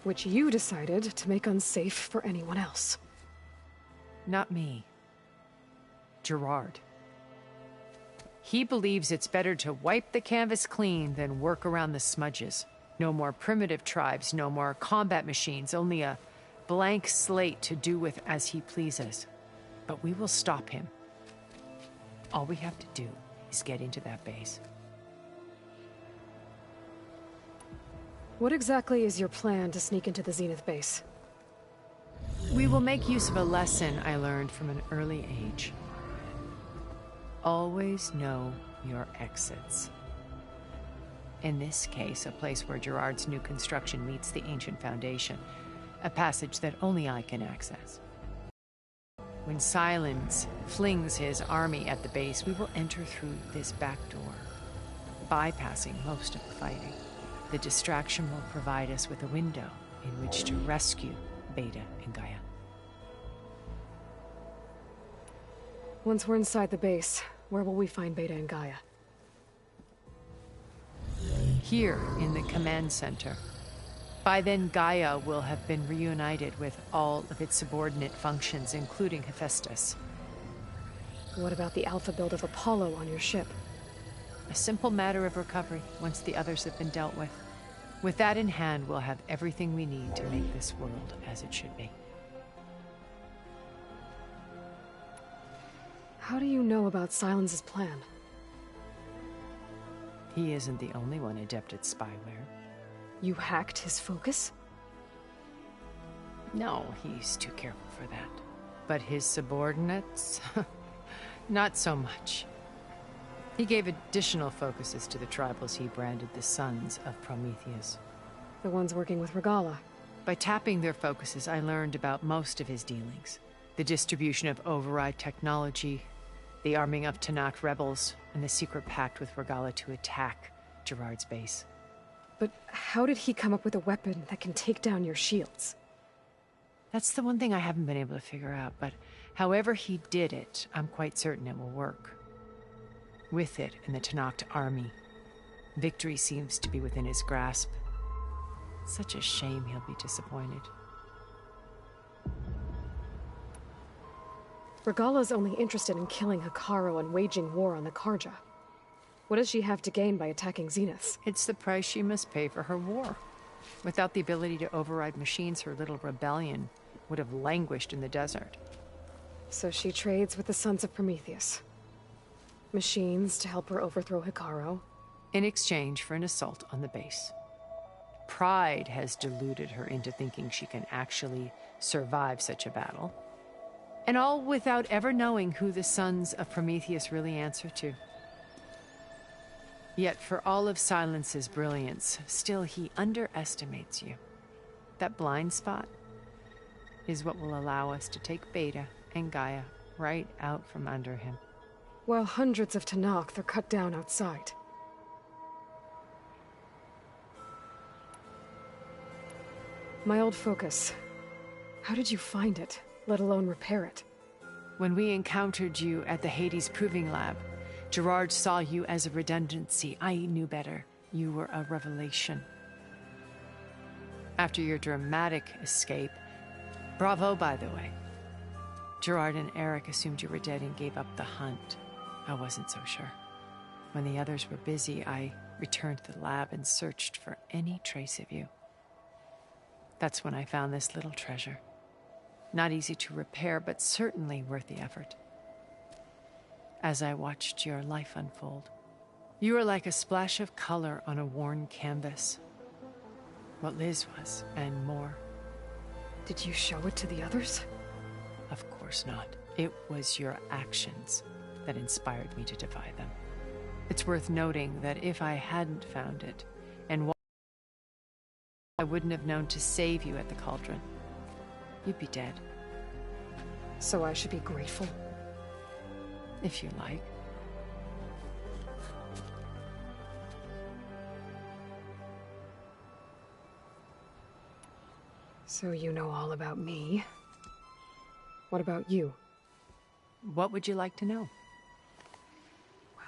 Which you decided to make unsafe for anyone else.
Not me. Gerard. He believes it's better to wipe the canvas clean than work around the smudges. No more primitive tribes, no more combat machines, only a blank slate to do with as he pleases. But we will stop him. All we have to do is get into that base.
What exactly is your plan to sneak into the Zenith base?
We will make use of a lesson I learned from an early age. Always know your exits. In this case, a place where Gerard's new construction meets the ancient foundation. A passage that only I can access. When Silence flings his army at the base, we will enter through this back door, bypassing most of the fighting. The distraction will provide us with a window in which to rescue Beta and Gaia.
Once we're inside the base, where will we find Beta and Gaia?
Here in the command center. By then, Gaia will have been reunited with all of its subordinate functions, including Hephaestus.
What about the alpha build of Apollo on your ship?
A simple matter of recovery once the others have been dealt with. With that in hand, we'll have everything we need to make this world as it should be.
How do you know about Silence's plan?
He isn't the only one adept at spyware.
You hacked his focus?
No, he's too careful for that. But his subordinates? Not so much. He gave additional focuses to the tribals he branded the Sons of Prometheus.
The ones working with Regala.
By tapping their focuses, I learned about most of his dealings. The distribution of override technology, the arming of Tanakh rebels, and the secret pact with Regala to attack Gerard's base.
But how did he come up with a weapon that can take down your shields?
That's the one thing I haven't been able to figure out, but however he did it, I'm quite certain it will work. With it and the Tanakh army, victory seems to be within his grasp. Such a shame he'll be disappointed.
Regala's only interested in killing Hekarro and waging war on the Karja. What does she have to gain by attacking Zenith?
It's the price she must pay for her war. Without the ability to override machines, her little rebellion would have languished in the desert.
So she trades with the Sons of Prometheus. Machines to help her overthrow Hekarro.
In exchange for an assault on the base. Pride has deluded her into thinking she can actually survive such a battle. And all without ever knowing who the Sons of Prometheus really answer to. Yet for all of Silence's brilliance, still he underestimates you. That blind spot is what will allow us to take Beta and Gaia right out from under him.
While hundreds of Tanakh are cut down outside. My old focus. How did you find it, let alone repair it?
When we encountered you at the Hades Proving Lab, Gerard saw you as a redundancy. I knew better. You were a revelation. After your dramatic escape, bravo, by the way. Gerard and Eric assumed you were dead and gave up the hunt. I wasn't so sure. When the others were busy, I returned to the lab and searched for any trace of you. That's when I found this little treasure. Not easy to repair, but certainly worth the effort. As I watched your life unfold, you were like a splash of color on a worn canvas. What Liz was, and more.
Did you show it to the others?
Of course not. It was your actions that inspired me to defy them. It's worth noting that if I hadn't found it, and I wouldn't have known to save you at the cauldron. You'd be dead.
So I should be grateful?
If you like.
So you know all about me. What about you?
What would you like to know?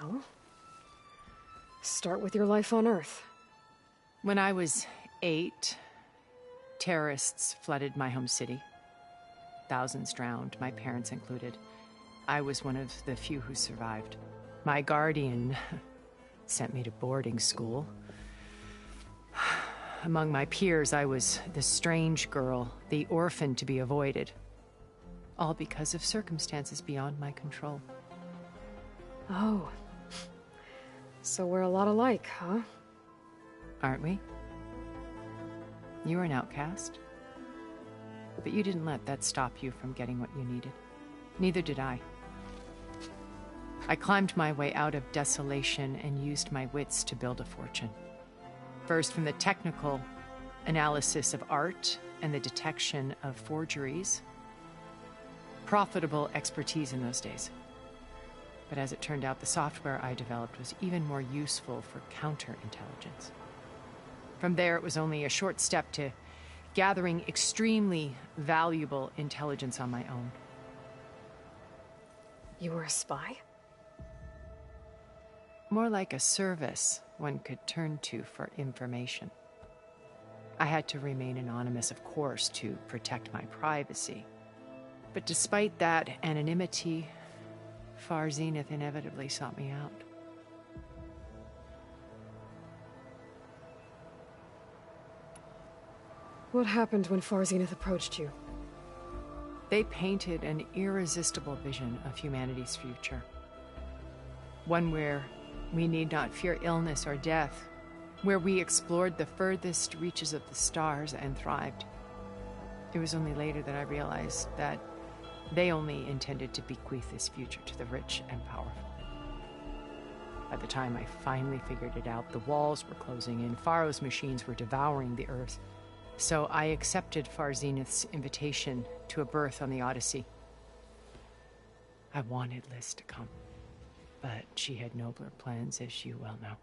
Well, start with your life on Earth.
When I was 8, terrorists flooded my home city. Thousands drowned, my parents included. I was one of the few who survived. My guardian sent me to boarding school. Among my peers, I was the strange girl, the orphan to be avoided. All because of circumstances beyond my control.
Oh. So we're a lot alike, huh?
Aren't we? You were an outcast. But you didn't let that stop you from getting what you needed. Neither did I. I climbed my way out of desolation and used my wits to build a fortune. First, from the technical analysis of art and the detection of forgeries. Profitable expertise in those days. But as it turned out, the software I developed was even more useful for counterintelligence. From there, it was only a short step to gathering extremely valuable intelligence on my own.
You were a spy?
More like a service one could turn to for information. I had to remain anonymous, of course, to protect my privacy. But despite that anonymity, Far Zenith inevitably sought me out.
What happened when Far Zenith approached you?
They painted an irresistible vision of humanity's future. One where we need not fear illness or death, where we explored the furthest reaches of the stars and thrived. It was only later that I realized that they only intended to bequeath this future to the rich and powerful. By the time I finally figured it out, the walls were closing in, Pharaoh's machines were devouring the Earth. So I accepted Far Zenith's invitation to a berth on the Odyssey. I wanted Liz to come, but she had nobler plans, as you well know.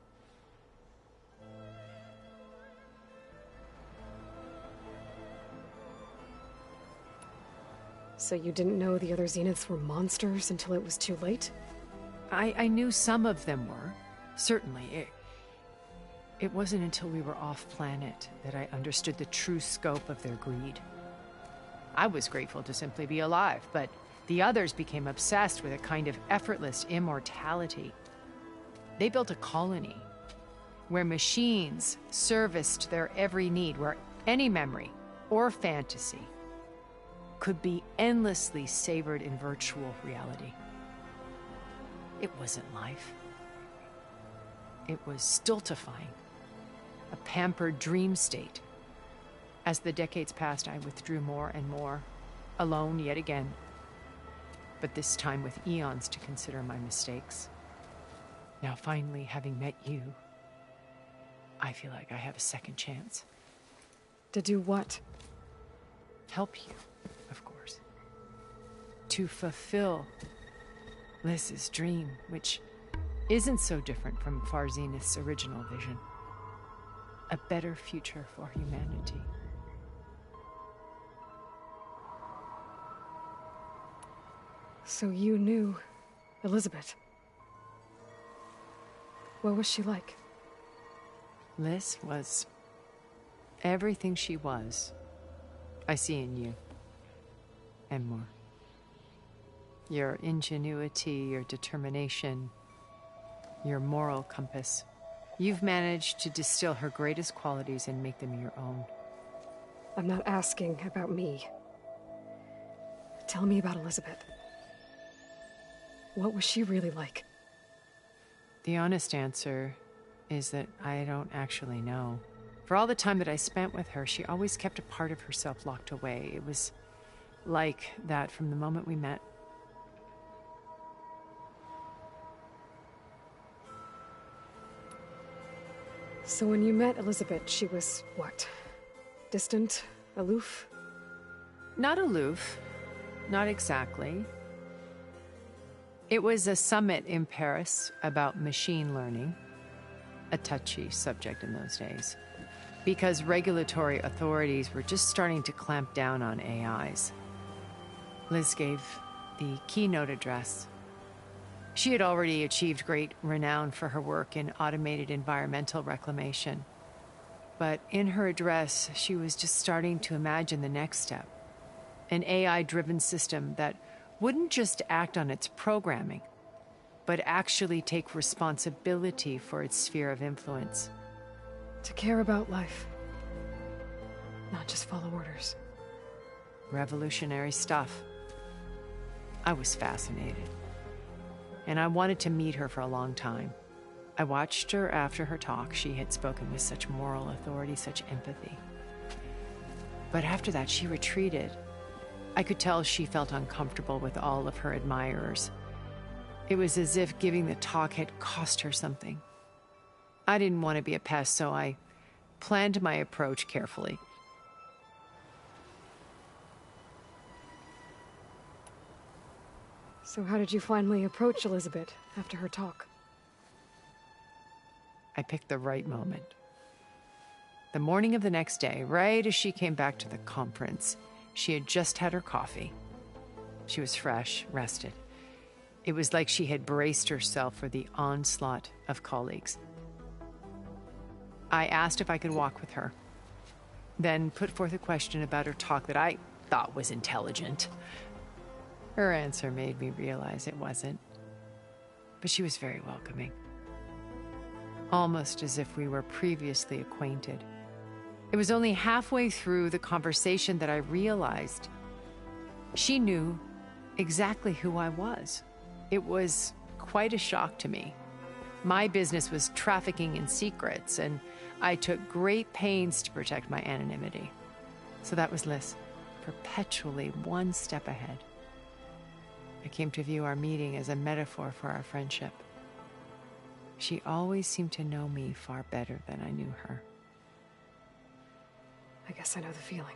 So you didn't know the other Zeniths were monsters until it was too late?
I knew some of them were, certainly. It wasn't until we were off-planet that I understood the true scope of their greed. I was grateful to simply be alive, but the others became obsessed with a kind of effortless immortality. They built a colony where machines serviced their every need, where any memory or fantasy could be endlessly savored in virtual reality. It wasn't life. It was stultifying, a pampered dream state. As the decades passed, I withdrew more and more, alone yet again, but this time with eons to consider my mistakes. Now finally, having met you, I feel like I have a second chance.
To do what?
Help you, of course. To fulfill Liz's dream, which isn't so different from Far Zenith's original vision. A better future for humanity.
So you knew Elizabeth. What was she like?
Liz was everything she was. I see in you. And more. Your ingenuity, your determination, your moral compass. You've managed to distill her greatest qualities and make them your own.
I'm not asking about me. Tell me about Elizabeth. What was she really like?
The honest answer is that I don't actually know. For all the time that I spent with her, she always kept a part of herself locked away. It was like that from the moment we met.
So when you met Elizabeth, she was what? Distant? Aloof?
Not aloof. Not exactly. It was a summit in Paris about machine learning, a touchy subject in those days, because regulatory authorities were just starting to clamp down on AIs. Liz gave the keynote address. She had already achieved great renown for her work in automated environmental reclamation. But in her address, she was just starting to imagine the next step. An AI-driven system that wouldn't just act on its programming, but actually take responsibility for its sphere of influence.
To care about life. Not just follow orders.
Revolutionary stuff. I was fascinated. And I wanted to meet her for a long time. I watched her after her talk. She had spoken with such moral authority, such empathy. But after that, she retreated. I could tell she felt uncomfortable with all of her admirers. It was as if giving the talk had cost her something. I didn't want to be a pest, so I planned my approach carefully.
So how did you finally approach Elizabeth after her talk?
I picked the right moment. The morning of the next day, right as she came back to the conference, she had just had her coffee. She was fresh, rested. It was like she had braced herself for the onslaught of colleagues. I asked if I could walk with her, then put forth a question about her talk that I thought was intelligent. Her answer made me realize it wasn't, but she was very welcoming. Almost as if we were previously acquainted. It was only halfway through the conversation that I realized she knew exactly who I was. It was quite a shock to me. My business was trafficking in secrets, and I took great pains to protect my anonymity. So that was Liz, perpetually one step ahead. I came to view our meeting as a metaphor for our friendship. She always seemed to know me far better than I knew her.
I guess I know the feeling.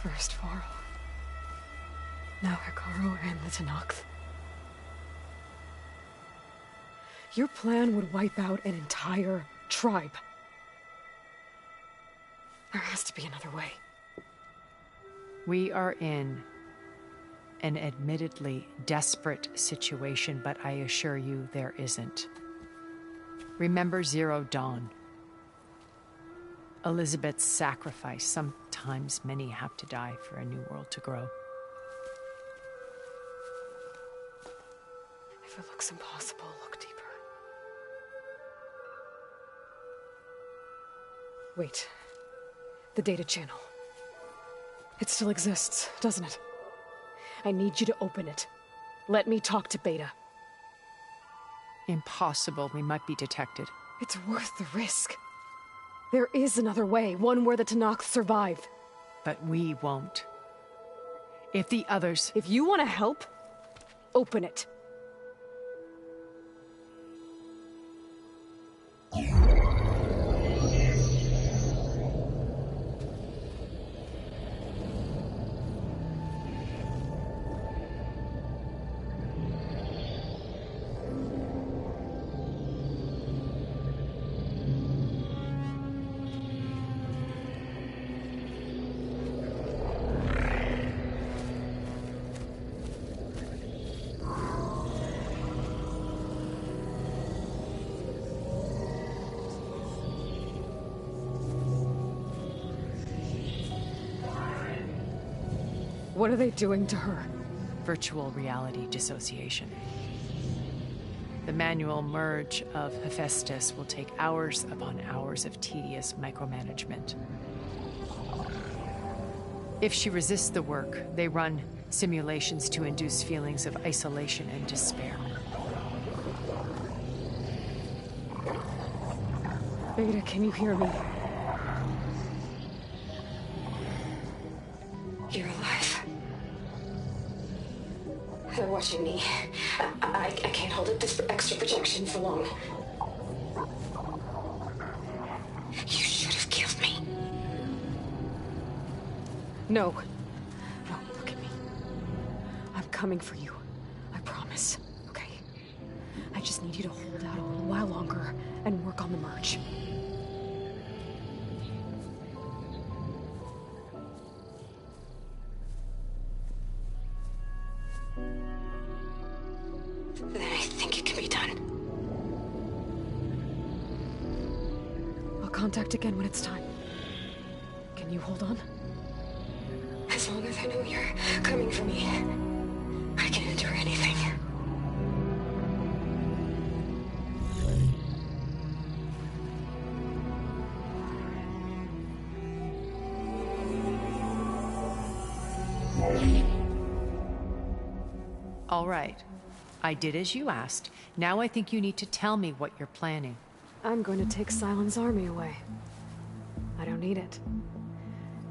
First Varl. Now Hikaru and the Tenakth. Your plan would wipe out an entire tribe. There has to be another way.
We are in an admittedly desperate situation, but I assure you there isn't. Remember Zero Dawn. Elizabeth's sacrifice. Sometimes many have to die for a new world to grow.
If it looks impossible, look deeper. Wait. The data channel. It still exists, doesn't it? I need you to open it. Let me talk to Beta.
Impossible. We might be detected.
It's worth the risk. There is another way, one where the Tenakth survive.
But we won't. If the others...
If you want to help, open it. What are they doing to her?
Virtual reality dissociation. The manual merge of Hephaestus will take hours upon hours of tedious micromanagement. If she resists the work, they run simulations to induce feelings of isolation and despair.
Beta, can you hear me?
You're alive. They're watching me. I can't hold up this extra projection for long. You should have killed me.
No. No, look at me. I'm coming for you. I promise. Okay? I just need you to hold out a little while longer and work on the merge.
Then I think it can be done.
I'll contact again when it's time. Can you hold on?
As long as I know you're coming for me, I can endure anything.
All right. I did as you asked. Now I think you need to tell me what you're planning.
I'm going to take Silent's army away. I don't need it.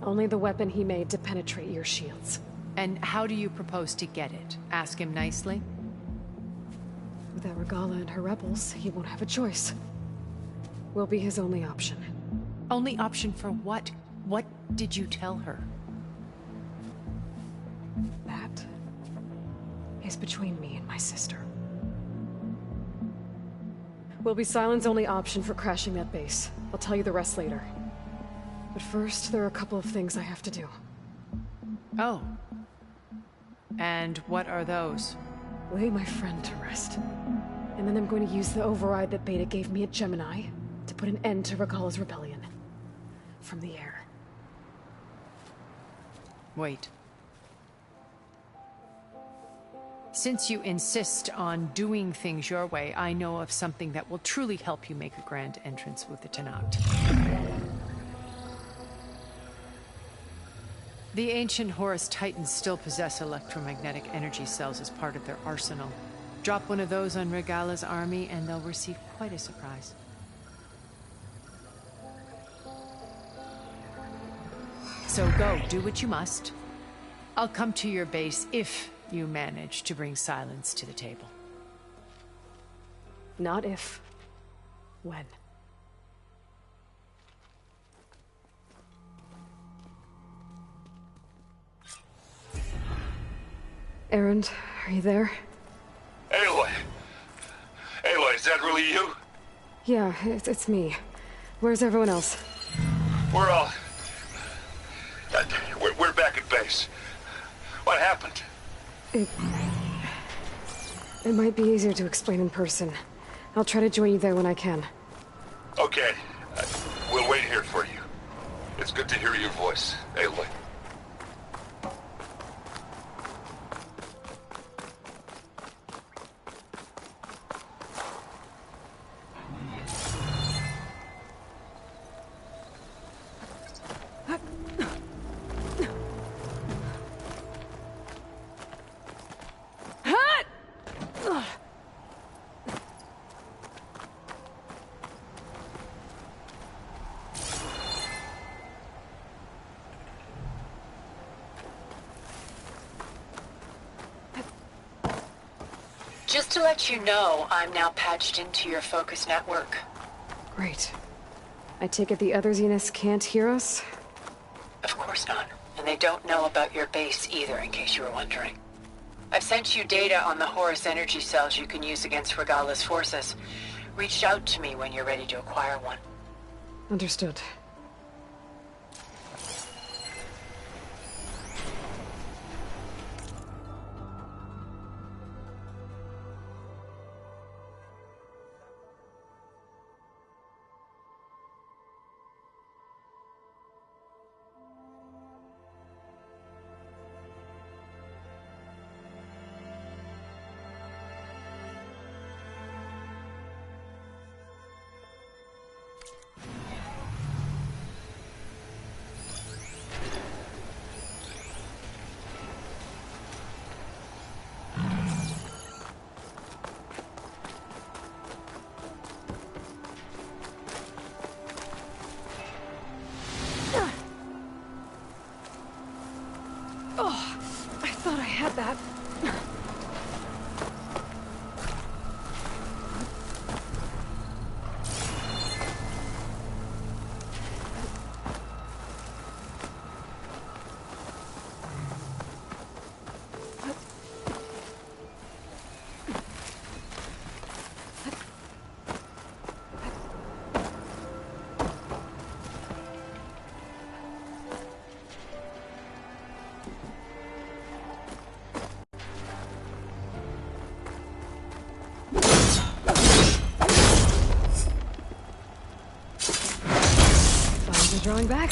Only the weapon he made to penetrate your shields.
And how do you propose to get it? Ask him nicely?
Without Regala and her rebels, he won't have a choice. We'll be his only option.
Only option for what? What did you tell her?
That is between me and my sister. Will be Silent's only option for crashing that base. I'll tell you the rest later. But first, there are a couple of things I have to do.
Oh. And what are those?
Lay my friend to rest. And then I'm going to use the override that Beta gave me at Gemini to put an end to Regala's rebellion. From the air.
Wait. Since you insist on doing things your way, I know of something that will truly help you make a grand entrance with the Tenakth. The ancient Horus Titans still possess electromagnetic energy cells as part of their arsenal. Drop one of those on Regala's army and they'll receive quite a surprise. So go, do what you must. I'll come to your base if you manage to bring Silence to the table.
Not if. When. Erend, are you there?
Aloy! Aloy, is that really you?
Yeah, it's me. Where's everyone else?
We're all... We're back at base. What happened?
It might be easier to explain in person. I'll try to join you there when I can.
Okay. We'll wait here for you. It's good to hear your voice, Aloy.
Just to let you know, I'm now patched into your focus network.
Great. I take it the other Zeniths can't hear us?
Of course not. And they don't know about your base either, in case you were wondering. I've sent you data on the Horus energy cells you can use against Regala's forces. Reach out to me when you're ready to acquire one.
Understood. That. Drawing back.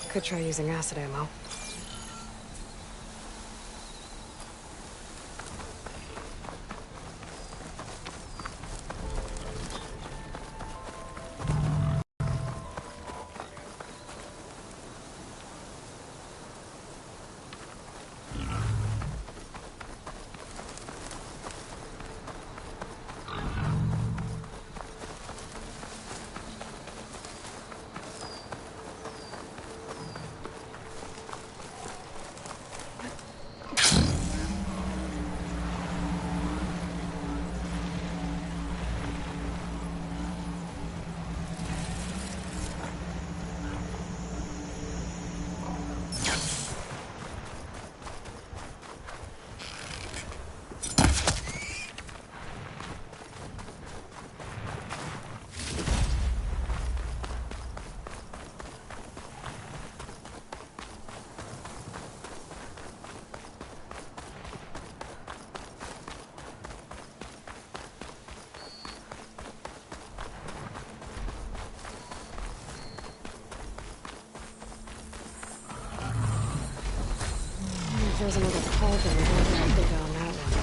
Could try using acid ammo. There's another cauldron. I wonder if I go down that one.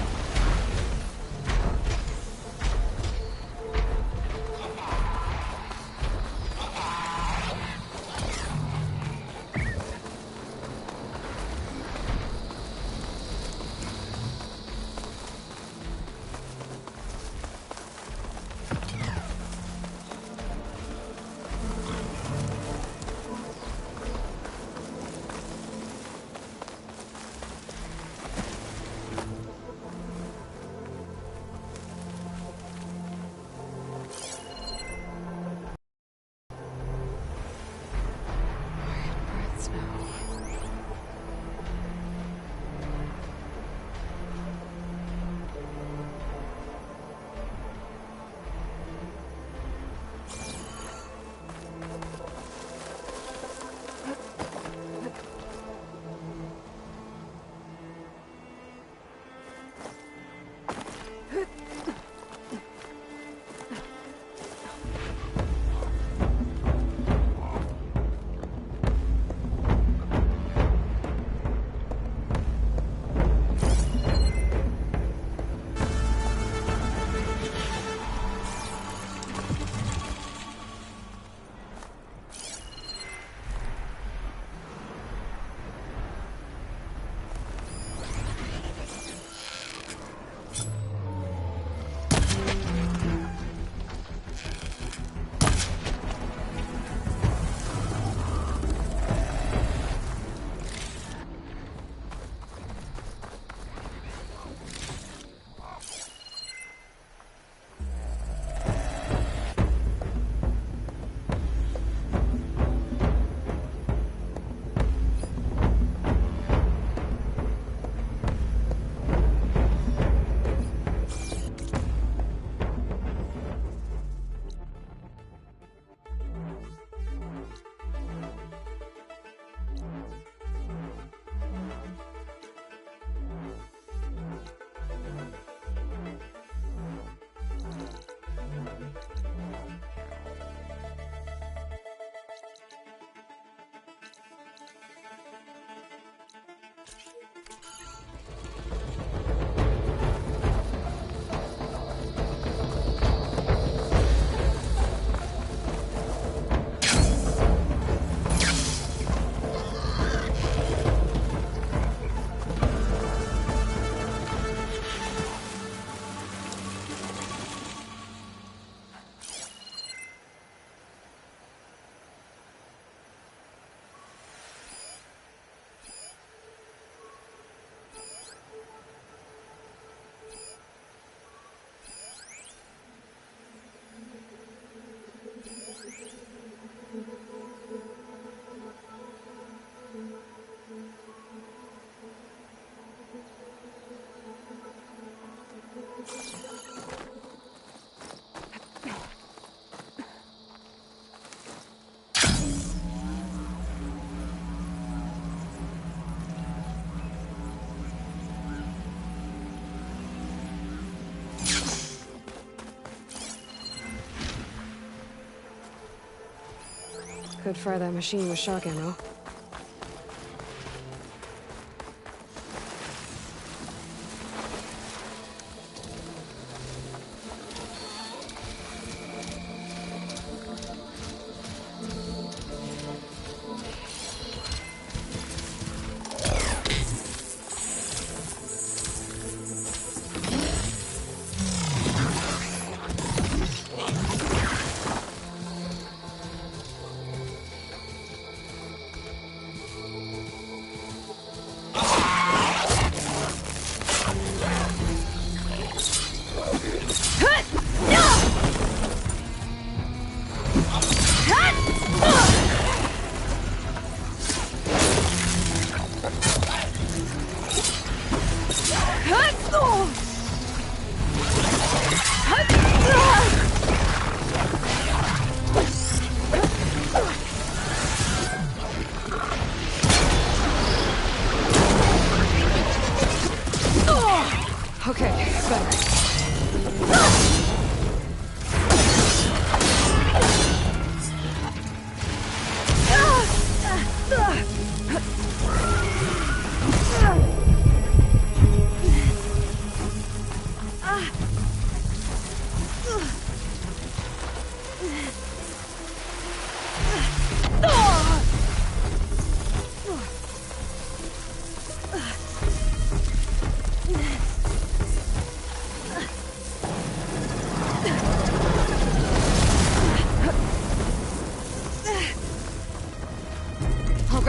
Could fire that machine with shock ammo.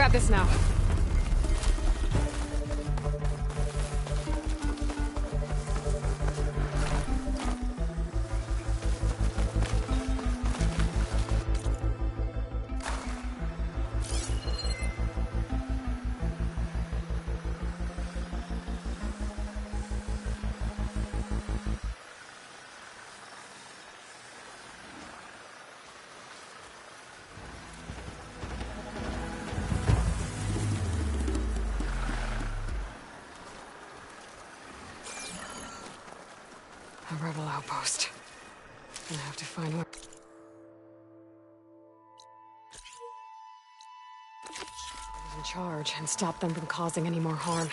got this now. A rebel outpost. I have to find where... in charge and stop them from causing any more harm.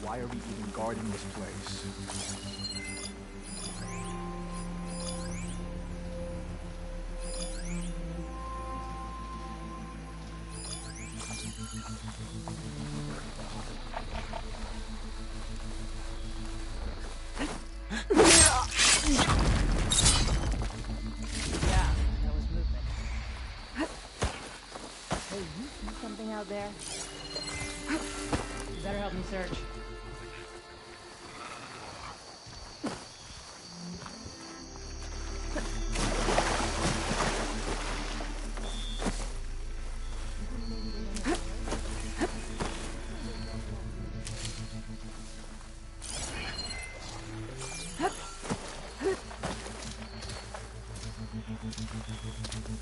Why are we even guarding this place?
Yeah, that was movement. Hey, you see something out there? You better help me search.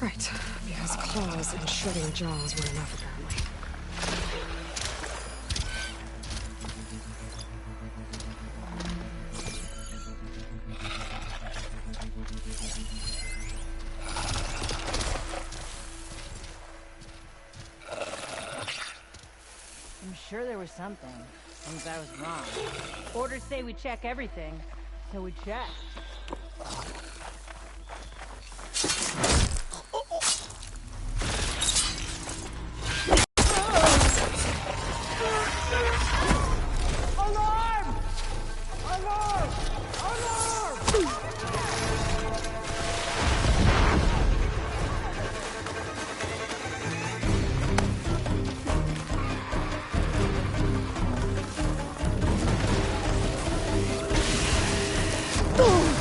Right, because claws and shredding jaws were enough apparently.
I'm sure there was something. Things I was wrong. Orders say we check everything, so we check.
Alarm! Alarm! Alarm!
Oh!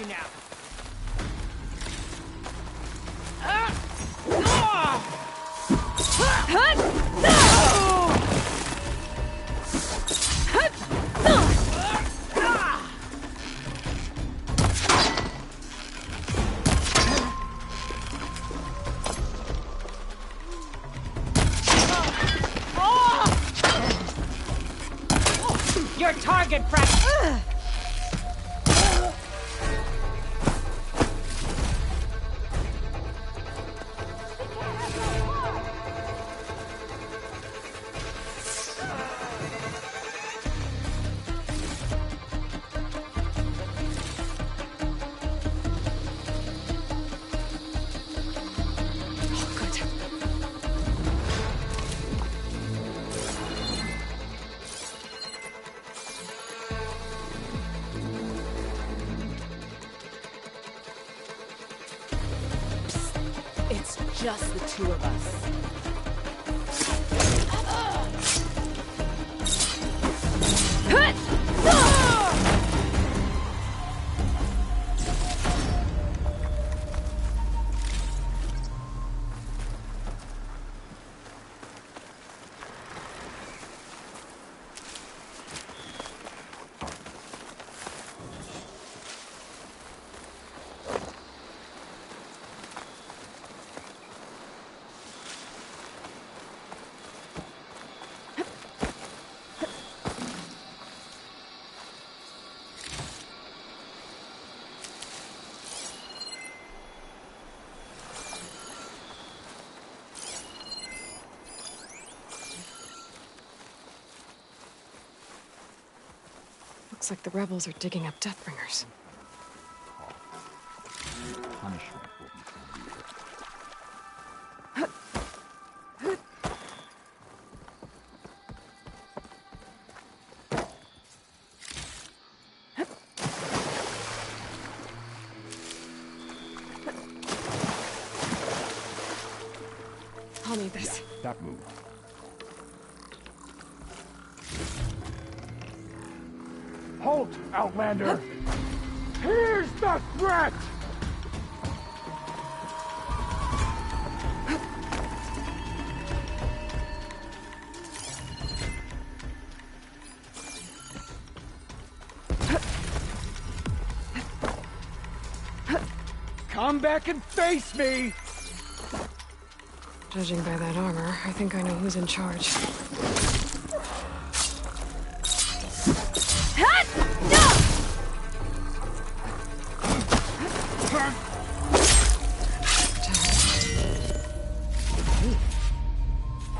now.
Your target practice.
It's just the two of us.
Looks like the rebels are digging up Deathbringers.
Punishment will be severe.
I'll need this.
That move.
Halt, Outlander! Here's the threat! Come back and face me!
Judging by that armor, I think I know who's in charge.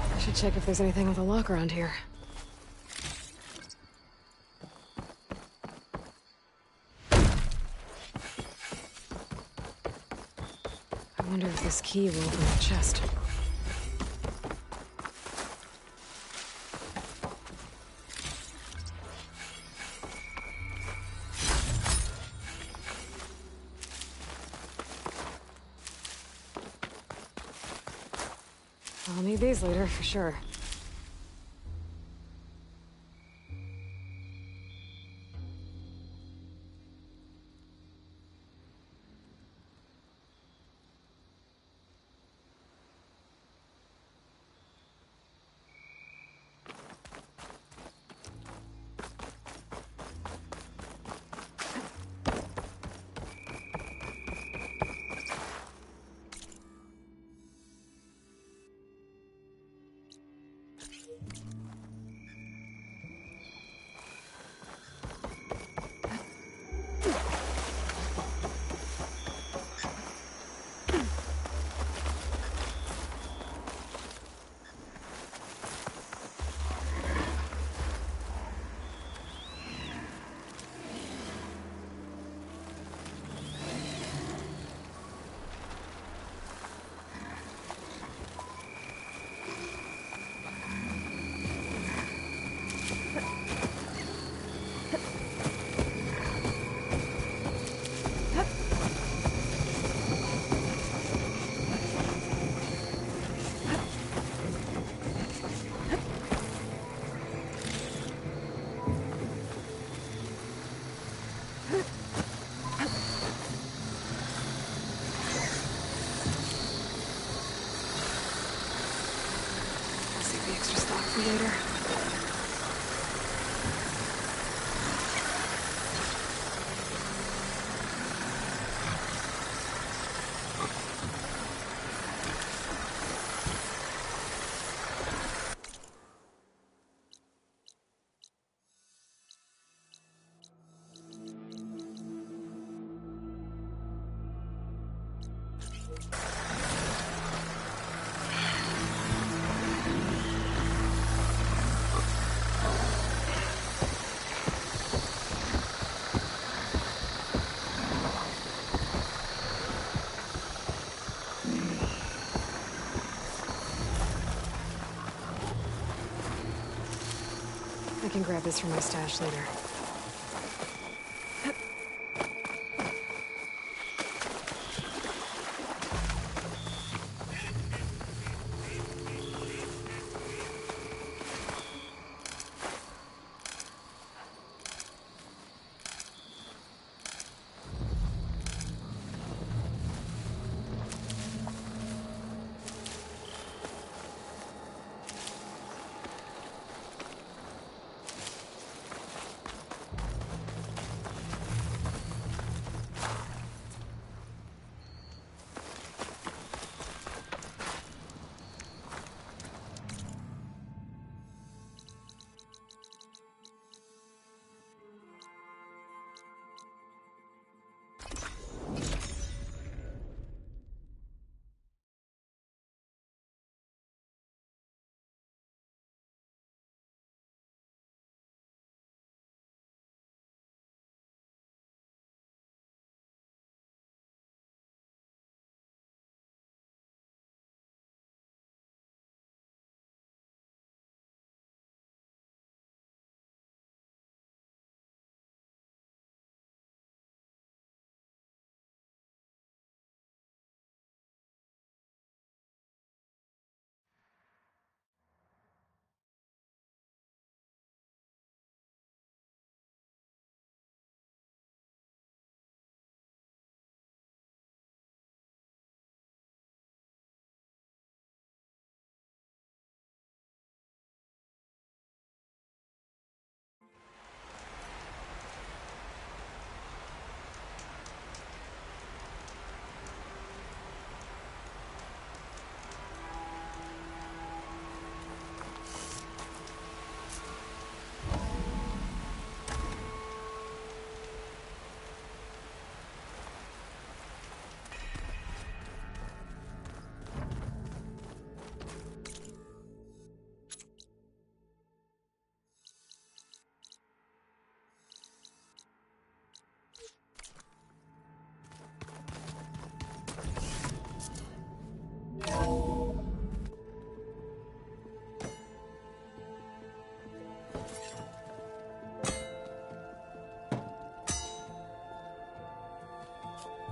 I should check if there's anything with a lock around here. I wonder if this key will open the chest. I'll need these later, for sure. See you later. I can grab this from my stash later.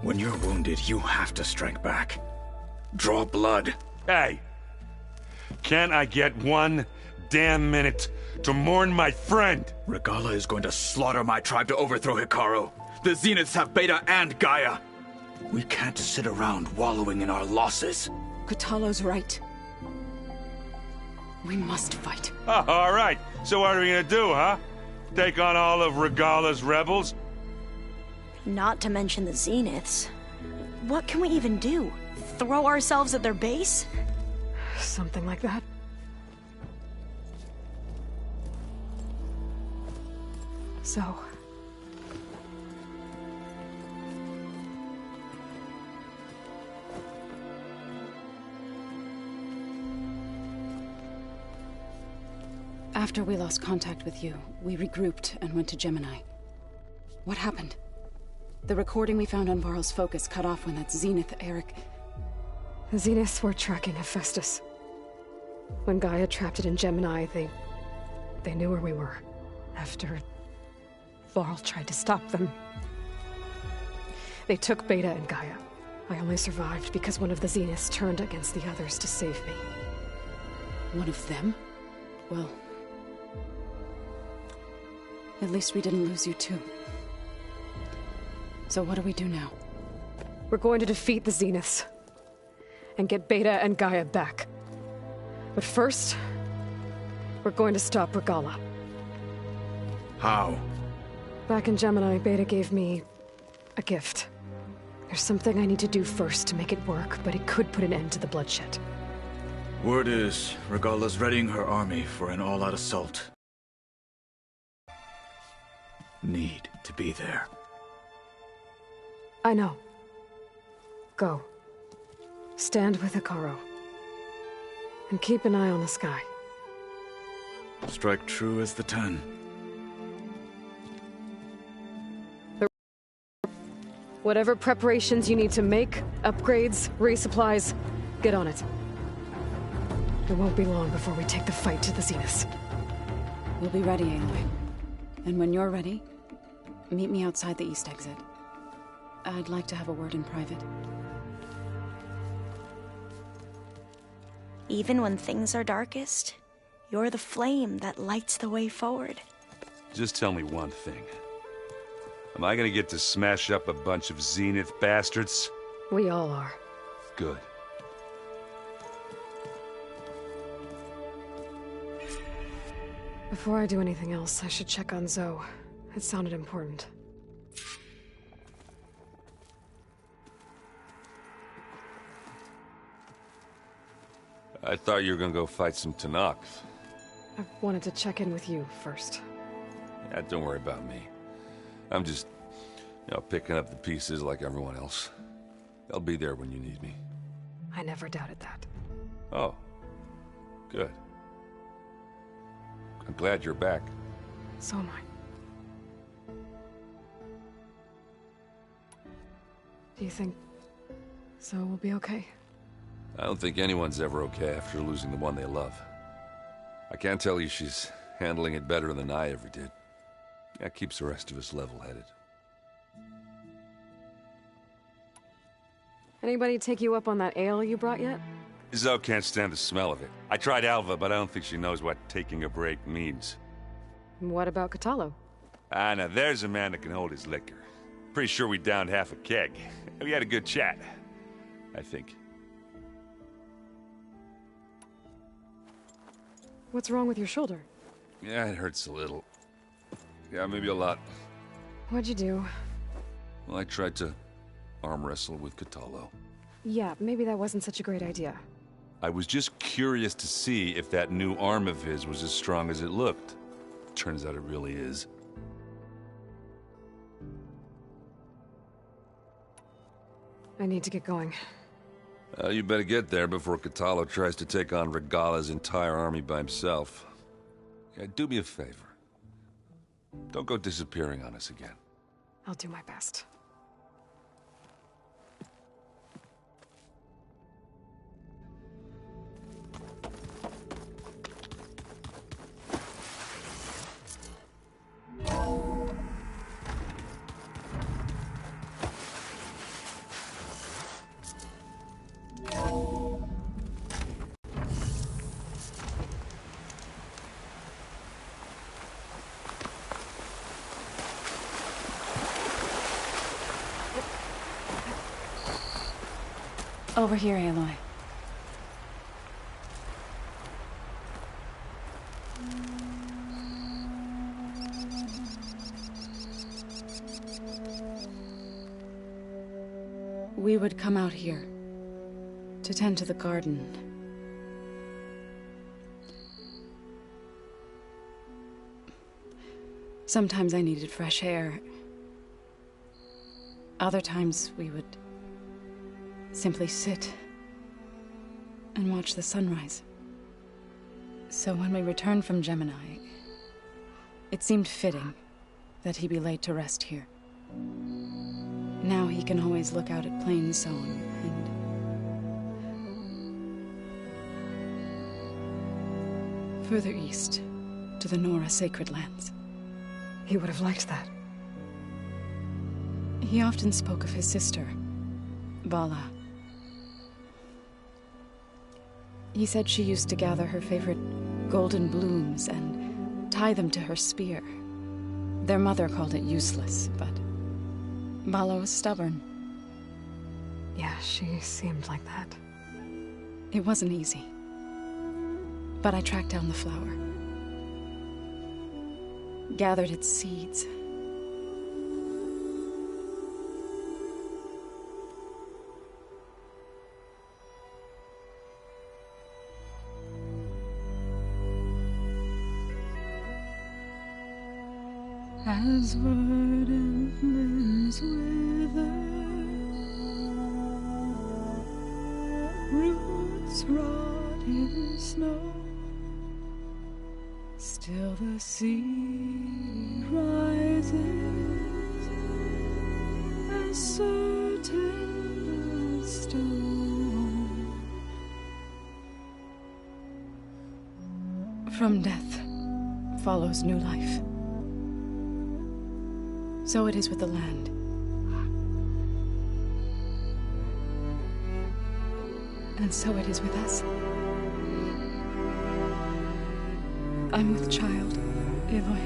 When you're wounded, you have to strike back. Draw blood.
Hey! Can't I get one damn minute to mourn my friend?
Regala is going to slaughter my tribe to overthrow Hikaru. The Zeniths have Beta and Gaia. We can't sit around wallowing in our losses.
Kotallo's right. We must fight.
Oh, all right. So what are we gonna do, huh? Take on all of Regala's rebels?
Not to mention the Zeniths. What can we even do? Throw ourselves at their base?
Something like that. So...
After we lost contact with you, we regrouped and went to Gemini. What happened? The recording we found on Varl's focus cut off when that Zenith, Eric...
The Zeniths were tracking Hephaestus. When Gaia trapped it in Gemini, they knew where we were. After... Varl tried to stop them. They took Beta and Gaia. I only survived because one of the Zeniths turned against the others to save me.
One of them? Well... At least we didn't lose you too. So what do we do now?
We're going to defeat the Zeniths. And get Beta and Gaia back. But first... We're going to stop Regala.
How?
Back in Gemini, Beta gave me a gift. There's something I need to do first to make it work, but it could put an end to the bloodshed.
Word is, Regala's readying her army for an all-out assault. Need to be there.
I know. Go. Stand with Hikaru. And keep an eye on the sky.
Strike true as the 10.
Whatever preparations you need to make, upgrades, resupplies, get on it. It won't be long before we take the fight to the Zeniths.
We'll be ready, Aloy. And when you're ready, meet me outside the east exit. I'd like to have a word in private.
Even when things are darkest, you're the flame that lights the way forward.
Just tell me one thing. Am I gonna get to smash up a bunch of Zenith bastards?
We all are.
Good.
Before I do anything else, I should check on Zoe. It sounded important.
I thought you were gonna go fight some Tanakh.
I wanted to check in with you first.
Yeah, don't worry about me. I'm just, picking up the pieces like everyone else. I'll be there when you need me.
I never doubted that.
Oh. Good. I'm glad you're back.
So am I. Do you think Zoe will be okay?
I don't think anyone's ever okay after losing the one they love. I can't tell you she's handling it better than I ever did. That keeps the rest of us level-headed.
Anybody take you up on that ale you brought yet?
Zoe can't stand the smell of it. I tried Alva, but I don't think she knows what taking a break means.
What about Kotallo?
Now there's a man that can hold his liquor. Pretty sure we downed half a keg. We had a good chat, I think.
What's wrong with your shoulder?
Yeah, it hurts a little. Yeah, maybe a lot.
What'd you do?
Well, I tried to arm wrestle with Kotallo.
Yeah, maybe that wasn't such a great idea.
I was just curious to see if that new arm of his was as strong as it looked. Turns out it really is.
I need to get going.
You better get there before Kotallo tries to take on Regala's entire army by himself. Yeah, do me a favor. Don't go disappearing on us again.
I'll do my best.
Over here, Aloy. We would come out here to tend to the garden. Sometimes I needed fresh air. Other times we would simply sit and watch the sunrise. So when we returned from Gemini, it seemed fitting that he be laid to rest here. Now he can always look out at Plains Zone and further east to the Nora Sacred Lands.
He would have liked that.
He often spoke of his sister, Bala. He said she used to gather her favorite golden blooms and tie them to her spear. Their mother called it useless, but Bala was stubborn.
Yeah, she seemed like that.
It wasn't easy. But I tracked down the flower. gathered its seeds. As verdant limbs wither, roots rot in snow, still the seed rises, as certain as stone. From death follows new life. So it is with the land. And so it is with us. I'm with child, Aloy.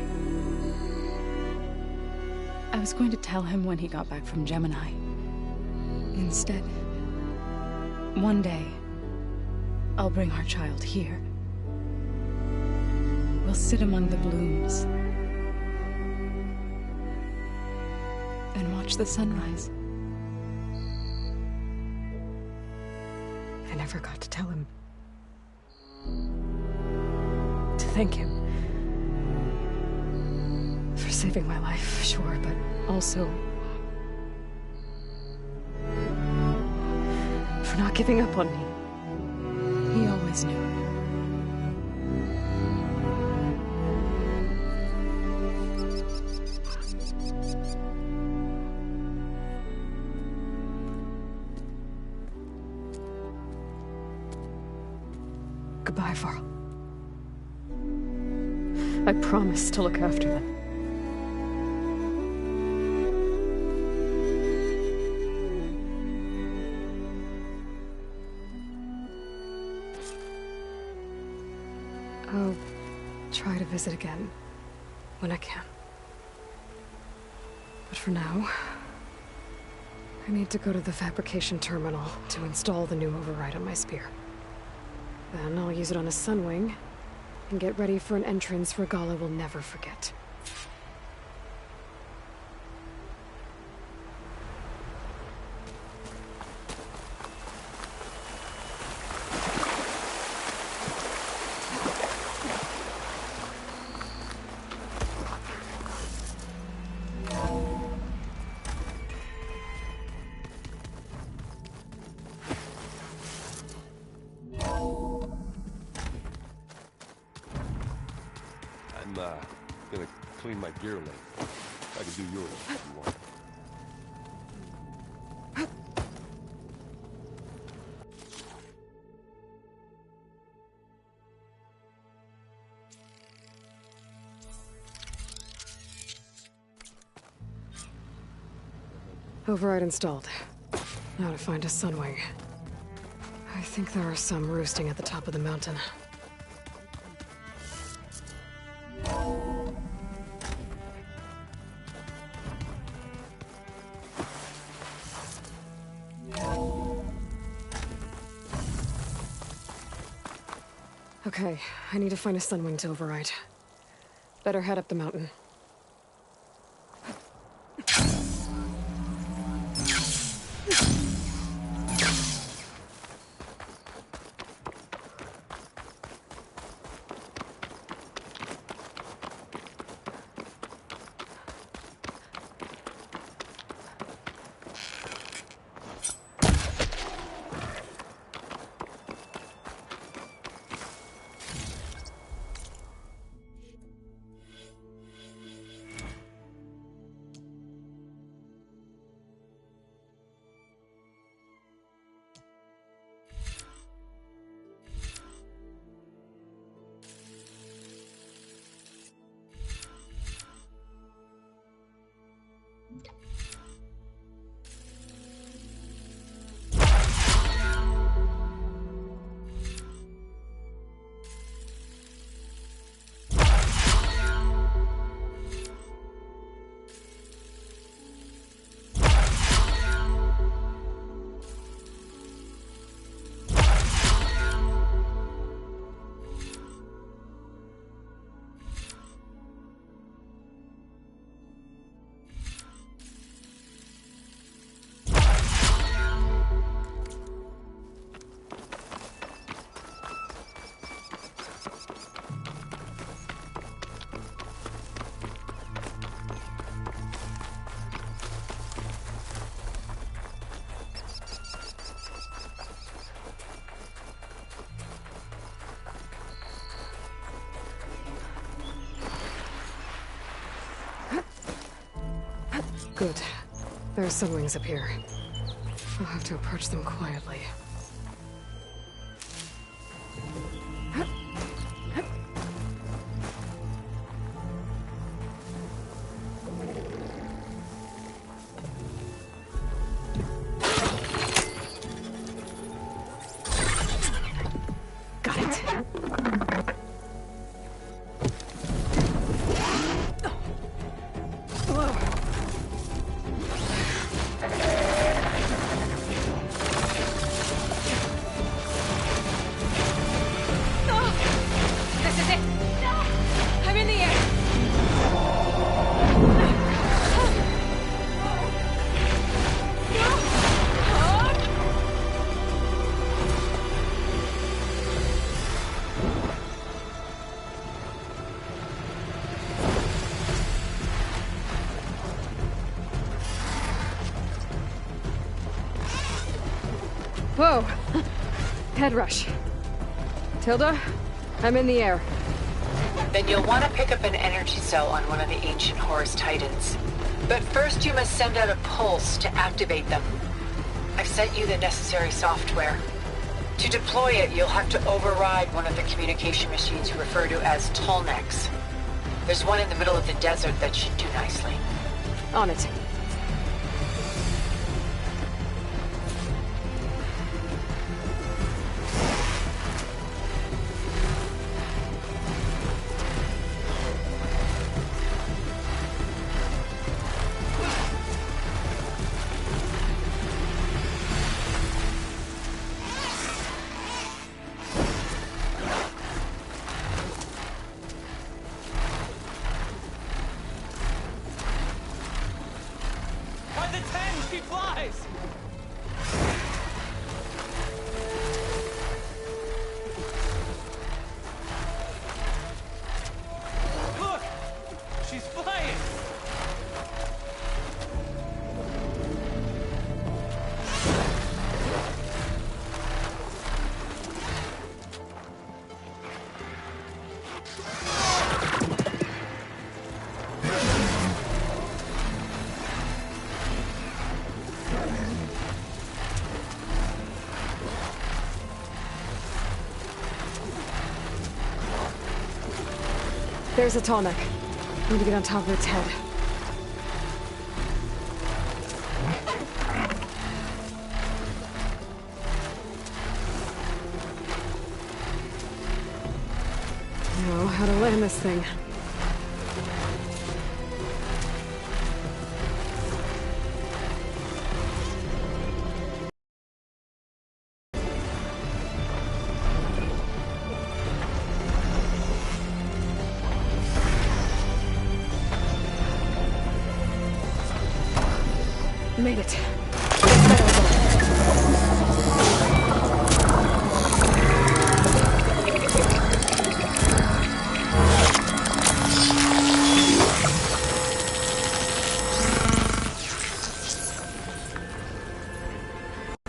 I was going to tell him when he got back from Gemini. Instead, one day, I'll bring our child here. We'll sit among the blooms and watch the sunrise.
I never got to tell him. To thank him. For saving my life, sure, but also for not giving up on me.
He always knew.
Goodbye, Varl. I promise to look after them. I'll try to visit again when I can. But for now, I need to go to the fabrication terminal to install the new override on my spear. Then I'll use it on a sunwing, and get ready for an entrance Regalla will never forget.
I'm gonna clean my gear later. I can do yours if you want.
Override installed. Now to find a sunwing. I think there are some roosting at the top of the mountain. Okay, I need to find a sunwing to override. Better head up the mountain. Good. There are some wings up here. I'll have to approach them quietly.
Whoa! Head rush. Tilda, I'm in the air.
Then you'll want to pick up an energy cell on one of the ancient Horus Titans. But first you must send out a pulse to activate them. I've sent you the necessary software. To deploy it, you'll have to override one of the communication machines you refer to as Tallnecks. There's one in the middle of the desert that should do nicely.
On it.
There's a Tallneck. Need to get on top of its head. Know how to land this thing. Made it.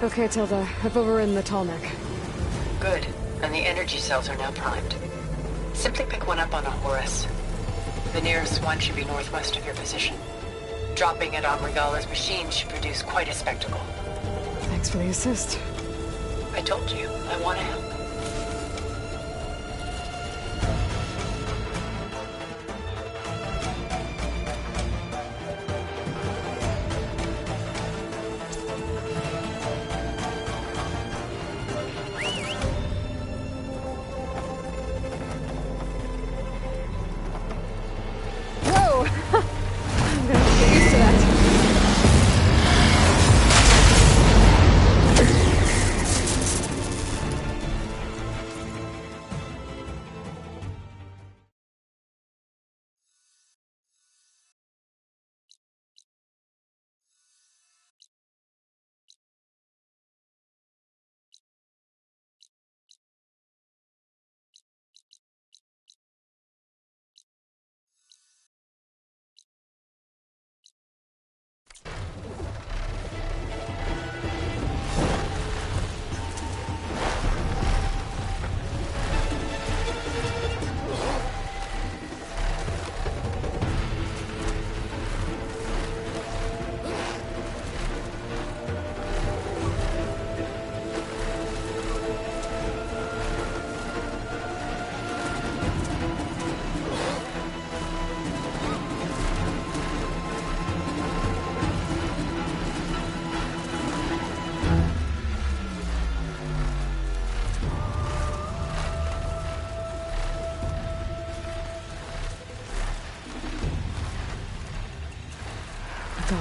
Okay, Tilda. I've overridden the Tallneck.
Good. And the energy cells are now primed. Simply pick one up on a Horus. The nearest one should be northwest of your position. Dropping it on Regala's machine should produce quite a spectacle.
Thanks for the assist.
I told you, I want to help.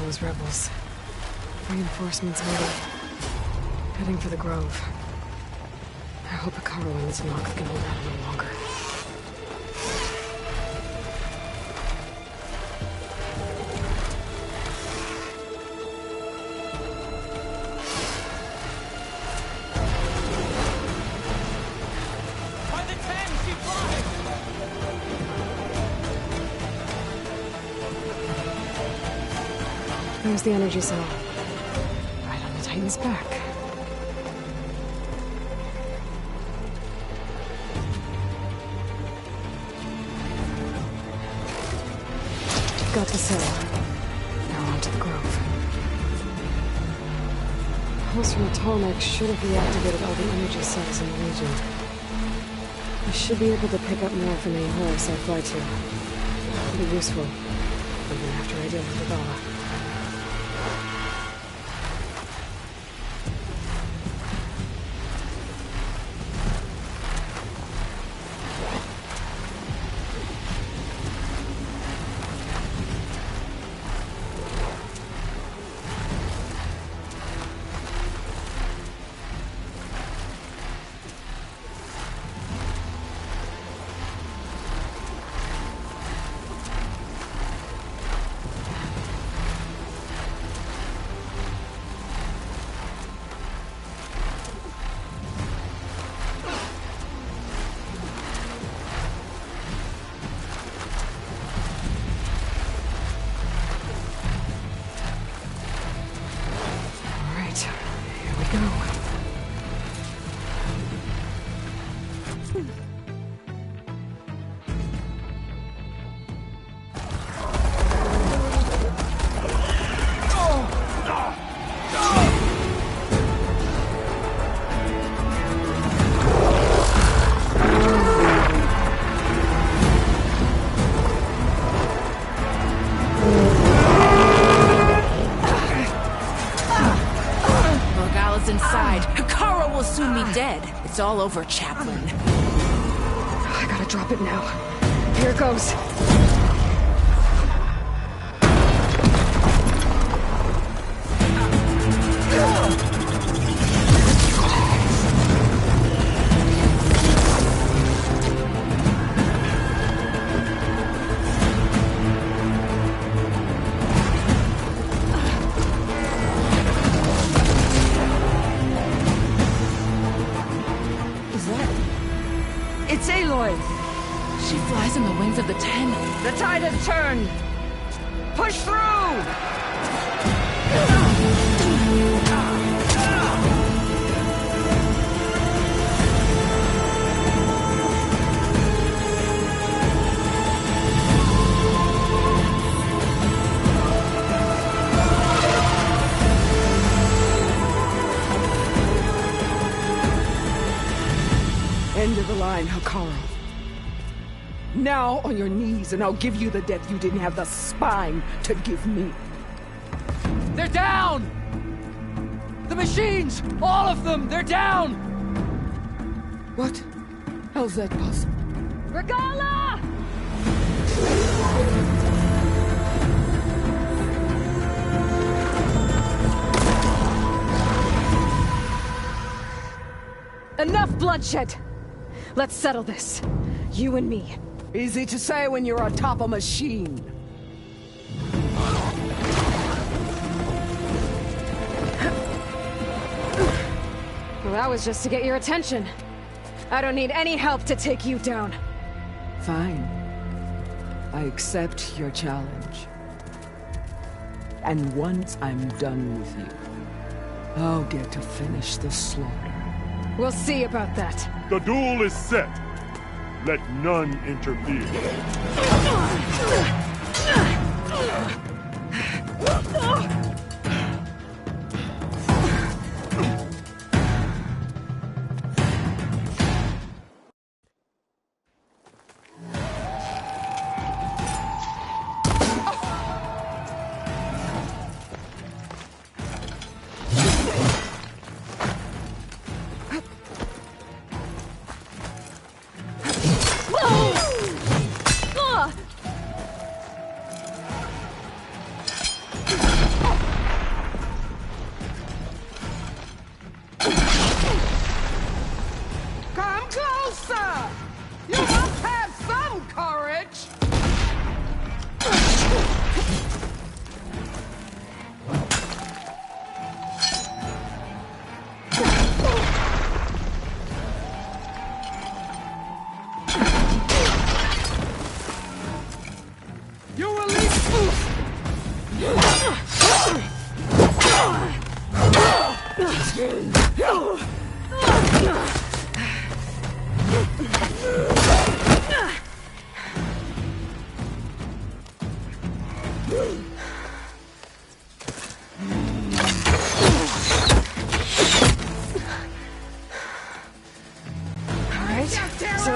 those rebels. Reinforcements waiting. Heading for the Grove. I hope Hikaru and this Nox can hold out a little longer. There's the energy cell. Right on the Titan's back. Got the cell. Now on to the Grove. Pulse from the Tallneck should have reactivated all the energy cells in the region. I should be able to pick up more from any horse I fly to. It'll be useful, even after I deal with Regala.
It's all over, Chaplain.
I gotta drop it now. Here it goes.
She flies on the wings of the 10.
The tide has turned! Push through!
End of the line, Hikaru. Now on your knees, and I'll give you the death you didn't have the spine to give me.
They're down! The machines! All of them! They're down!
What? How's that possible?
Regala!
Enough bloodshed! Let's settle this. You and me.
Easy to say when you're atop a machine.
Well, that was just to get your attention. I don't need any help to take you down.
Fine. I accept your challenge. And once I'm done with you, I'll get to finish the slaughter.
We'll see about that.
The duel is set. Let none interfere.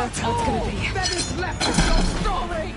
That's how it's gonna be.
That is left is your story!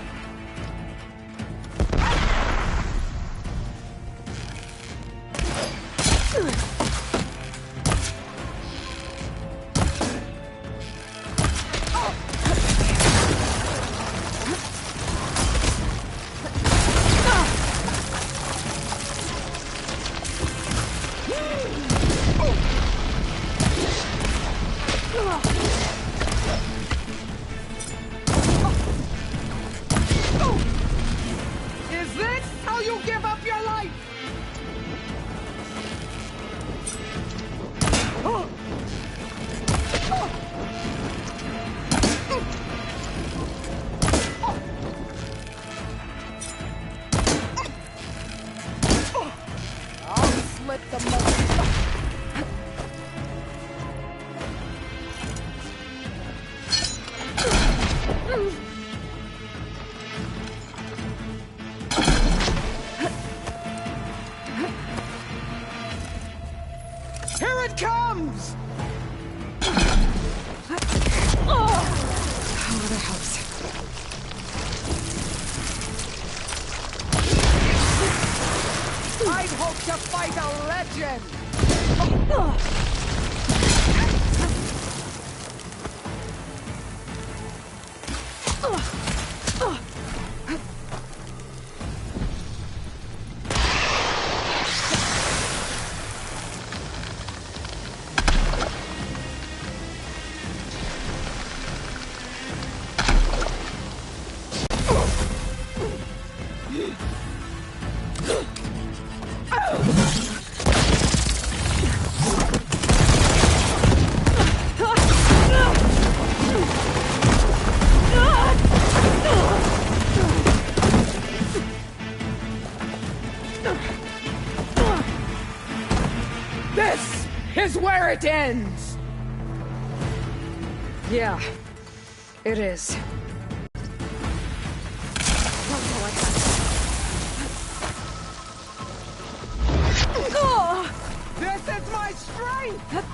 Is this how you give up your life? I'll slit the most. Here it comes!
Oh, that helps.
I'd hope to fight a legend! This is where it ends!
Yeah, it is.
This is my strength!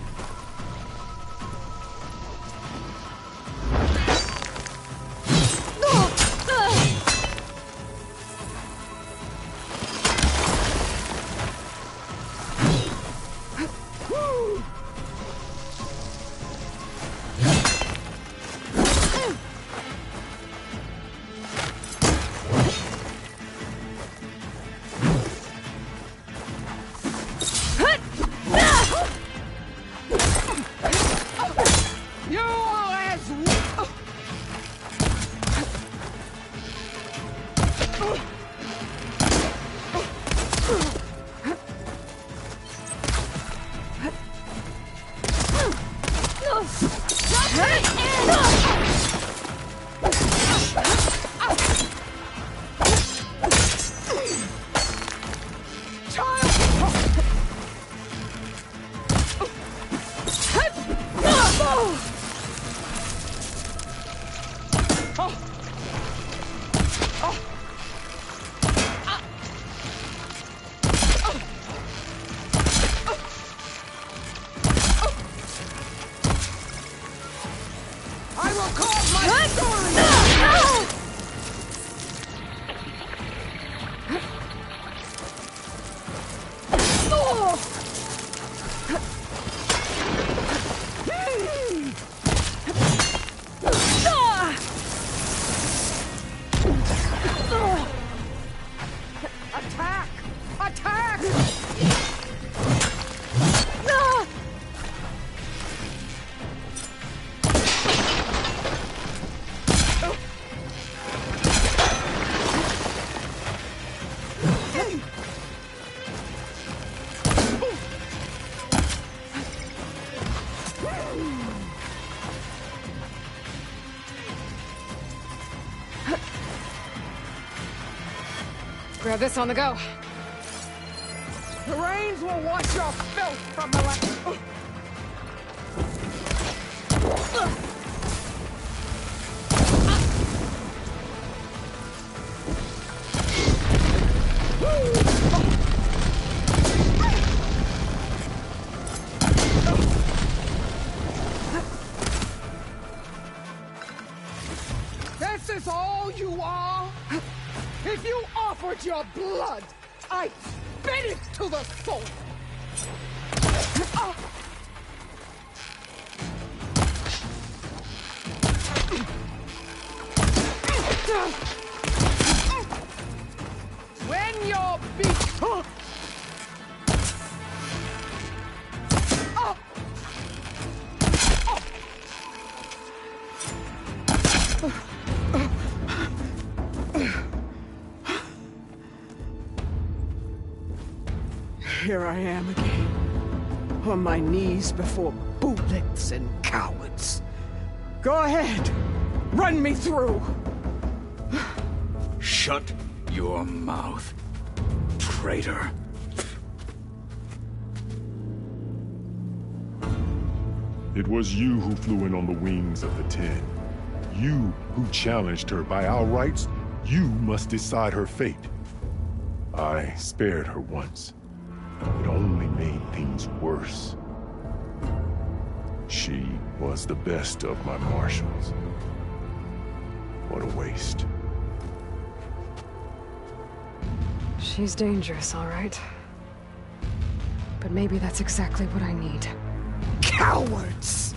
I will cause my story! Attack! Attack!
Grab this on the go.
The rains will wash your filth from the land.
You offered your blood! I spit it to the soul! When you're beat... Here I am again, on my knees before bootlicks and cowards. Go ahead, run me through.
Shut your mouth, traitor.
It was you who flew in on the wings of the Ten. You who challenged her by our rights. You must decide her fate. I spared her once. It only made things worse. She was the best of my marshals. What a waste.
She's dangerous, all right. But maybe that's exactly what I need.
Cowards!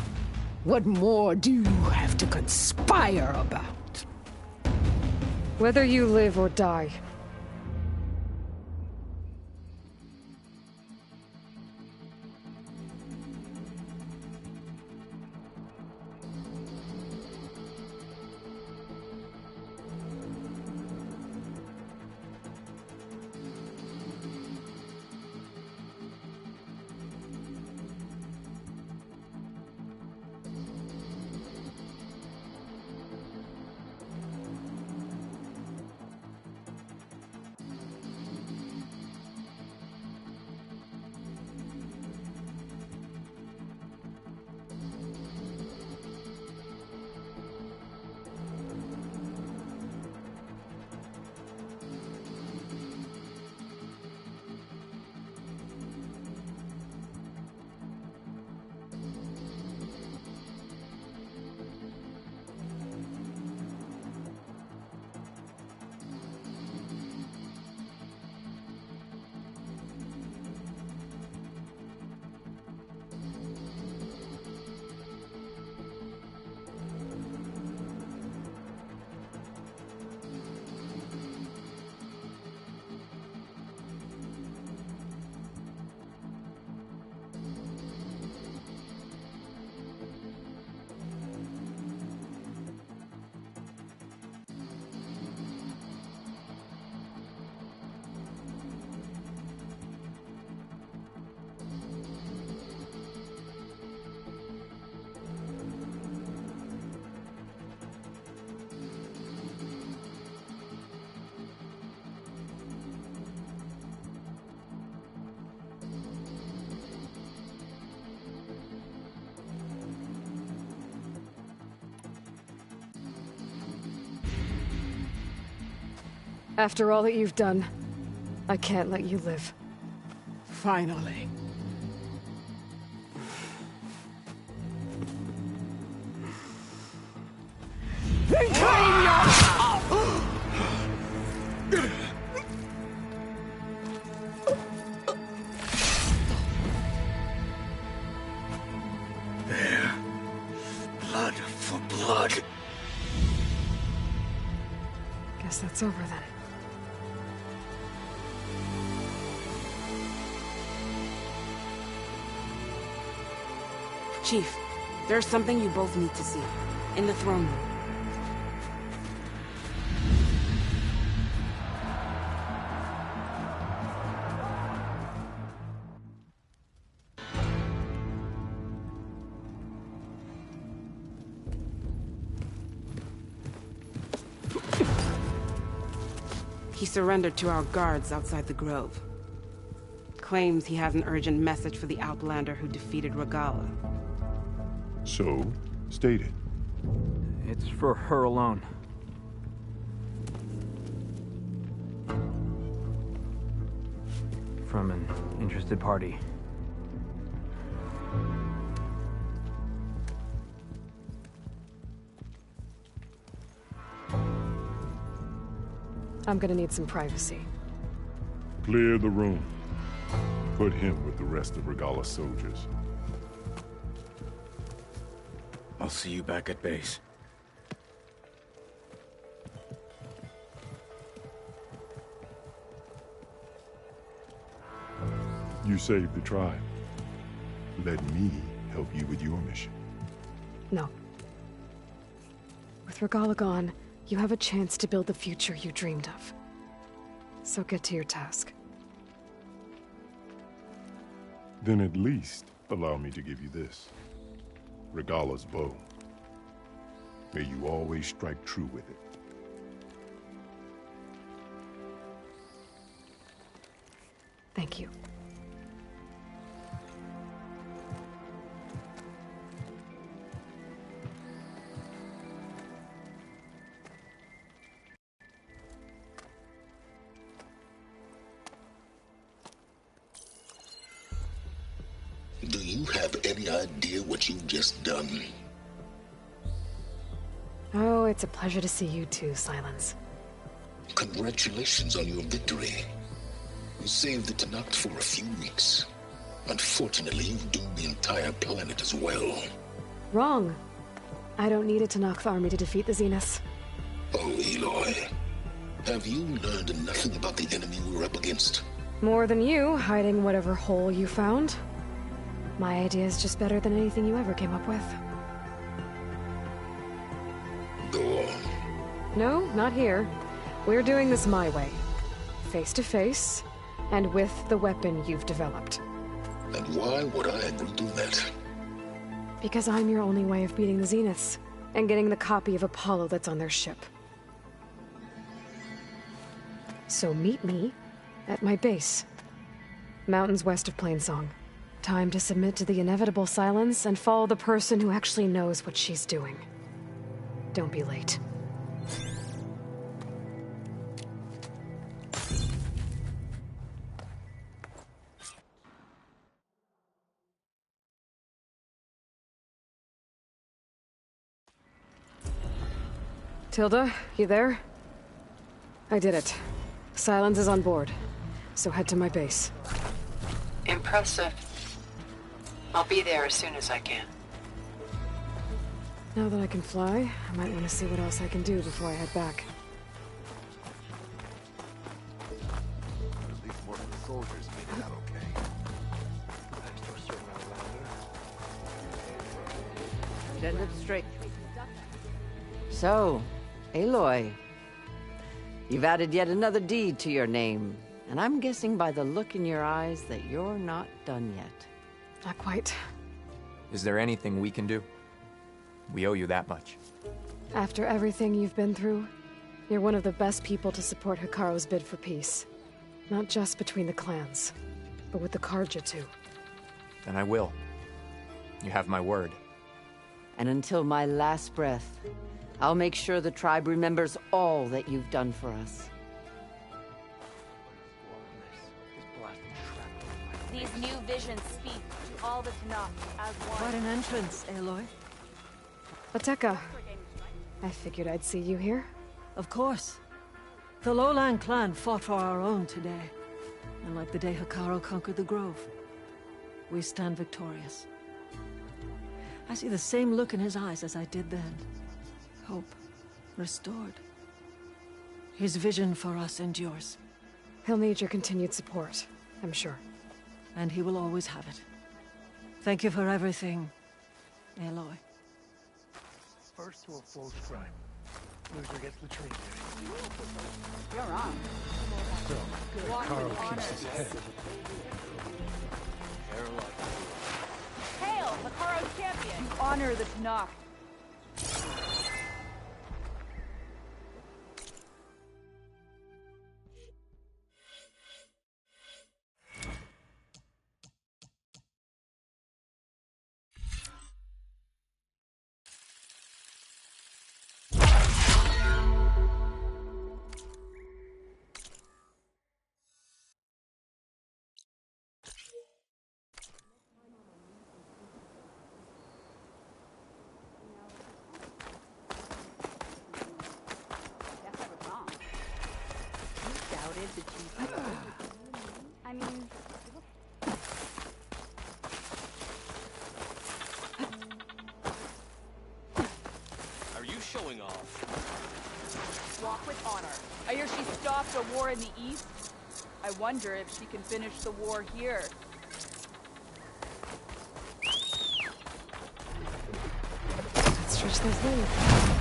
What more do you have to conspire about?
Whether you live or die, after all that you've done, I can't let you live.
Finally. Reclaim your...
There. Blood for blood.
Guess that's over then.
Chief, there's something you both need to see. In the throne room. He surrendered to our guards outside the grove. Claims he has an urgent message for the Outlander who defeated Regala.
So, state it.
It's for her alone. From an interested party.
I'm gonna need some privacy.
Clear the room. Put him with the rest of Regala's soldiers.
I'll see you back at base.
You saved the tribe. Let me help you with your mission.
No. With Regala gone, you have a chance to build the future you dreamed of. So get to your task.
Then at least allow me to give you this. Regala's bow. May you always strike true with it.
Thank you.
Do you have any idea what you've just done?
Oh, it's a pleasure to see you too, Silence.
Congratulations on your victory. You saved the Tenakth for a few weeks. Unfortunately, you've doomed the entire planet as well.
Wrong. I don't need a Tenakth army to defeat the Zeniths.
Oh, Aloy. Have you learned nothing about the enemy we're up against?
More than you, hiding whatever hole you found. My idea is just better than anything you ever came up with.
Go on.
No, not here. We're doing this my way. Face to face, and with the weapon you've developed.
And why would I agree to that?
Because I'm your only way of beating the Zeniths, and getting the copy of Apollo that's on their ship. So meet me at my base. Mountains west of Plainsong. Time to submit to the inevitable silence and follow the person who actually knows what she's doing. Don't be late. Tilda, you there? I did it. Silence is on board, so head to my base.
Impressive. I'll be there as soon as I can.
Now that I can fly, I might want to see what else I can do before I head back.
At least more of the soldiers made it out okay. Thanks to a certain outlander.
Send it straight. So, Aloy, you've added yet another deed to your name, and I'm guessing by the look in your eyes that you're not done yet.
Not quite.
Is there anything we can do? We owe you that much.
After everything you've been through, you're one of the best people to support Hikaru's bid for peace. Not just between the clans, but with the Carja too.
Then I will. You have my word.
And until my last breath, I'll make sure the tribe remembers all that you've done for us.
These new visions speak to all the Tenakth as one.
What an entrance, Aloy.
Ateka. I figured I'd see you here.
Of course. The Lowland clan fought for our own today. And like the day Hikaru conquered the Grove, we stand victorious. I see the same look in his eyes as I did then. Hope restored. His vision for us endures.
He'll need your continued support, I'm sure.
And he will always have it. Thank you for everything, Aloy.
First to a full scribe. Loser gets the tree.
You're on.
So, Carl keeps his head.
Hail, Hikaru's champion! You honor the Tenakth.
showing off.
Walk with honor. I hear she stopped a war in the east. I wonder if she can finish the war here.
Let's stretch those legs.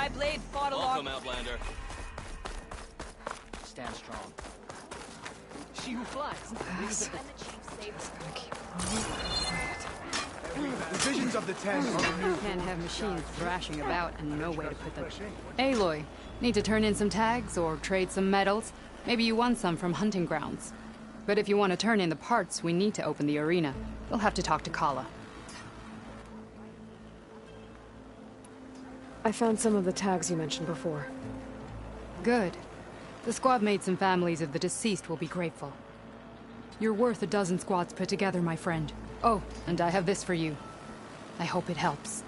My blade fought along.
Welcome, Outlander. Stand strong.
She who flies.
The visions of the Ten are
Can't have machines thrashing about and no way to put them. Aloy, need to turn in some tags or trade some medals? Maybe you won some from hunting grounds. But if you want to turn in the parts, we need to open the arena. We'll have to talk to Kala.
I found some of the tags you mentioned before.
Good. The squad mates and families of the deceased will be grateful. You're worth a dozen squads put together, my friend. Oh, and I have this for you. I hope it helps.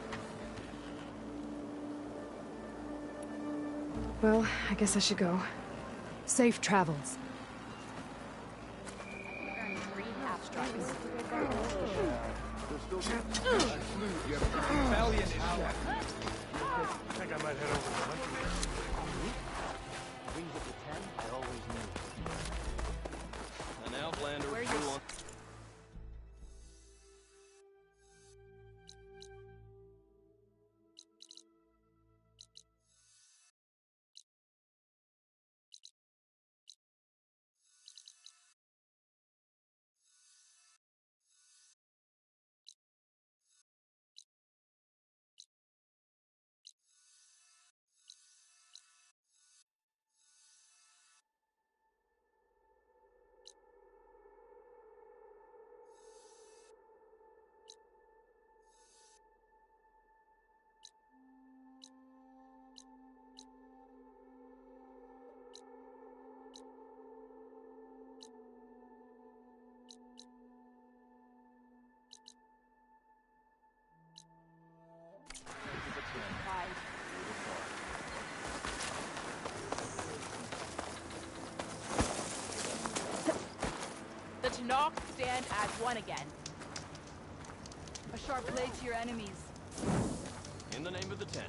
Well, I guess I should go.
Safe travels.
valiant ally. I think I might head over to the hunting ground.
Wings of the Ten, I always knew. An Outlander flew on...
Knock, stand as one again. A sharp blade to your enemies.
In the name of the Ten.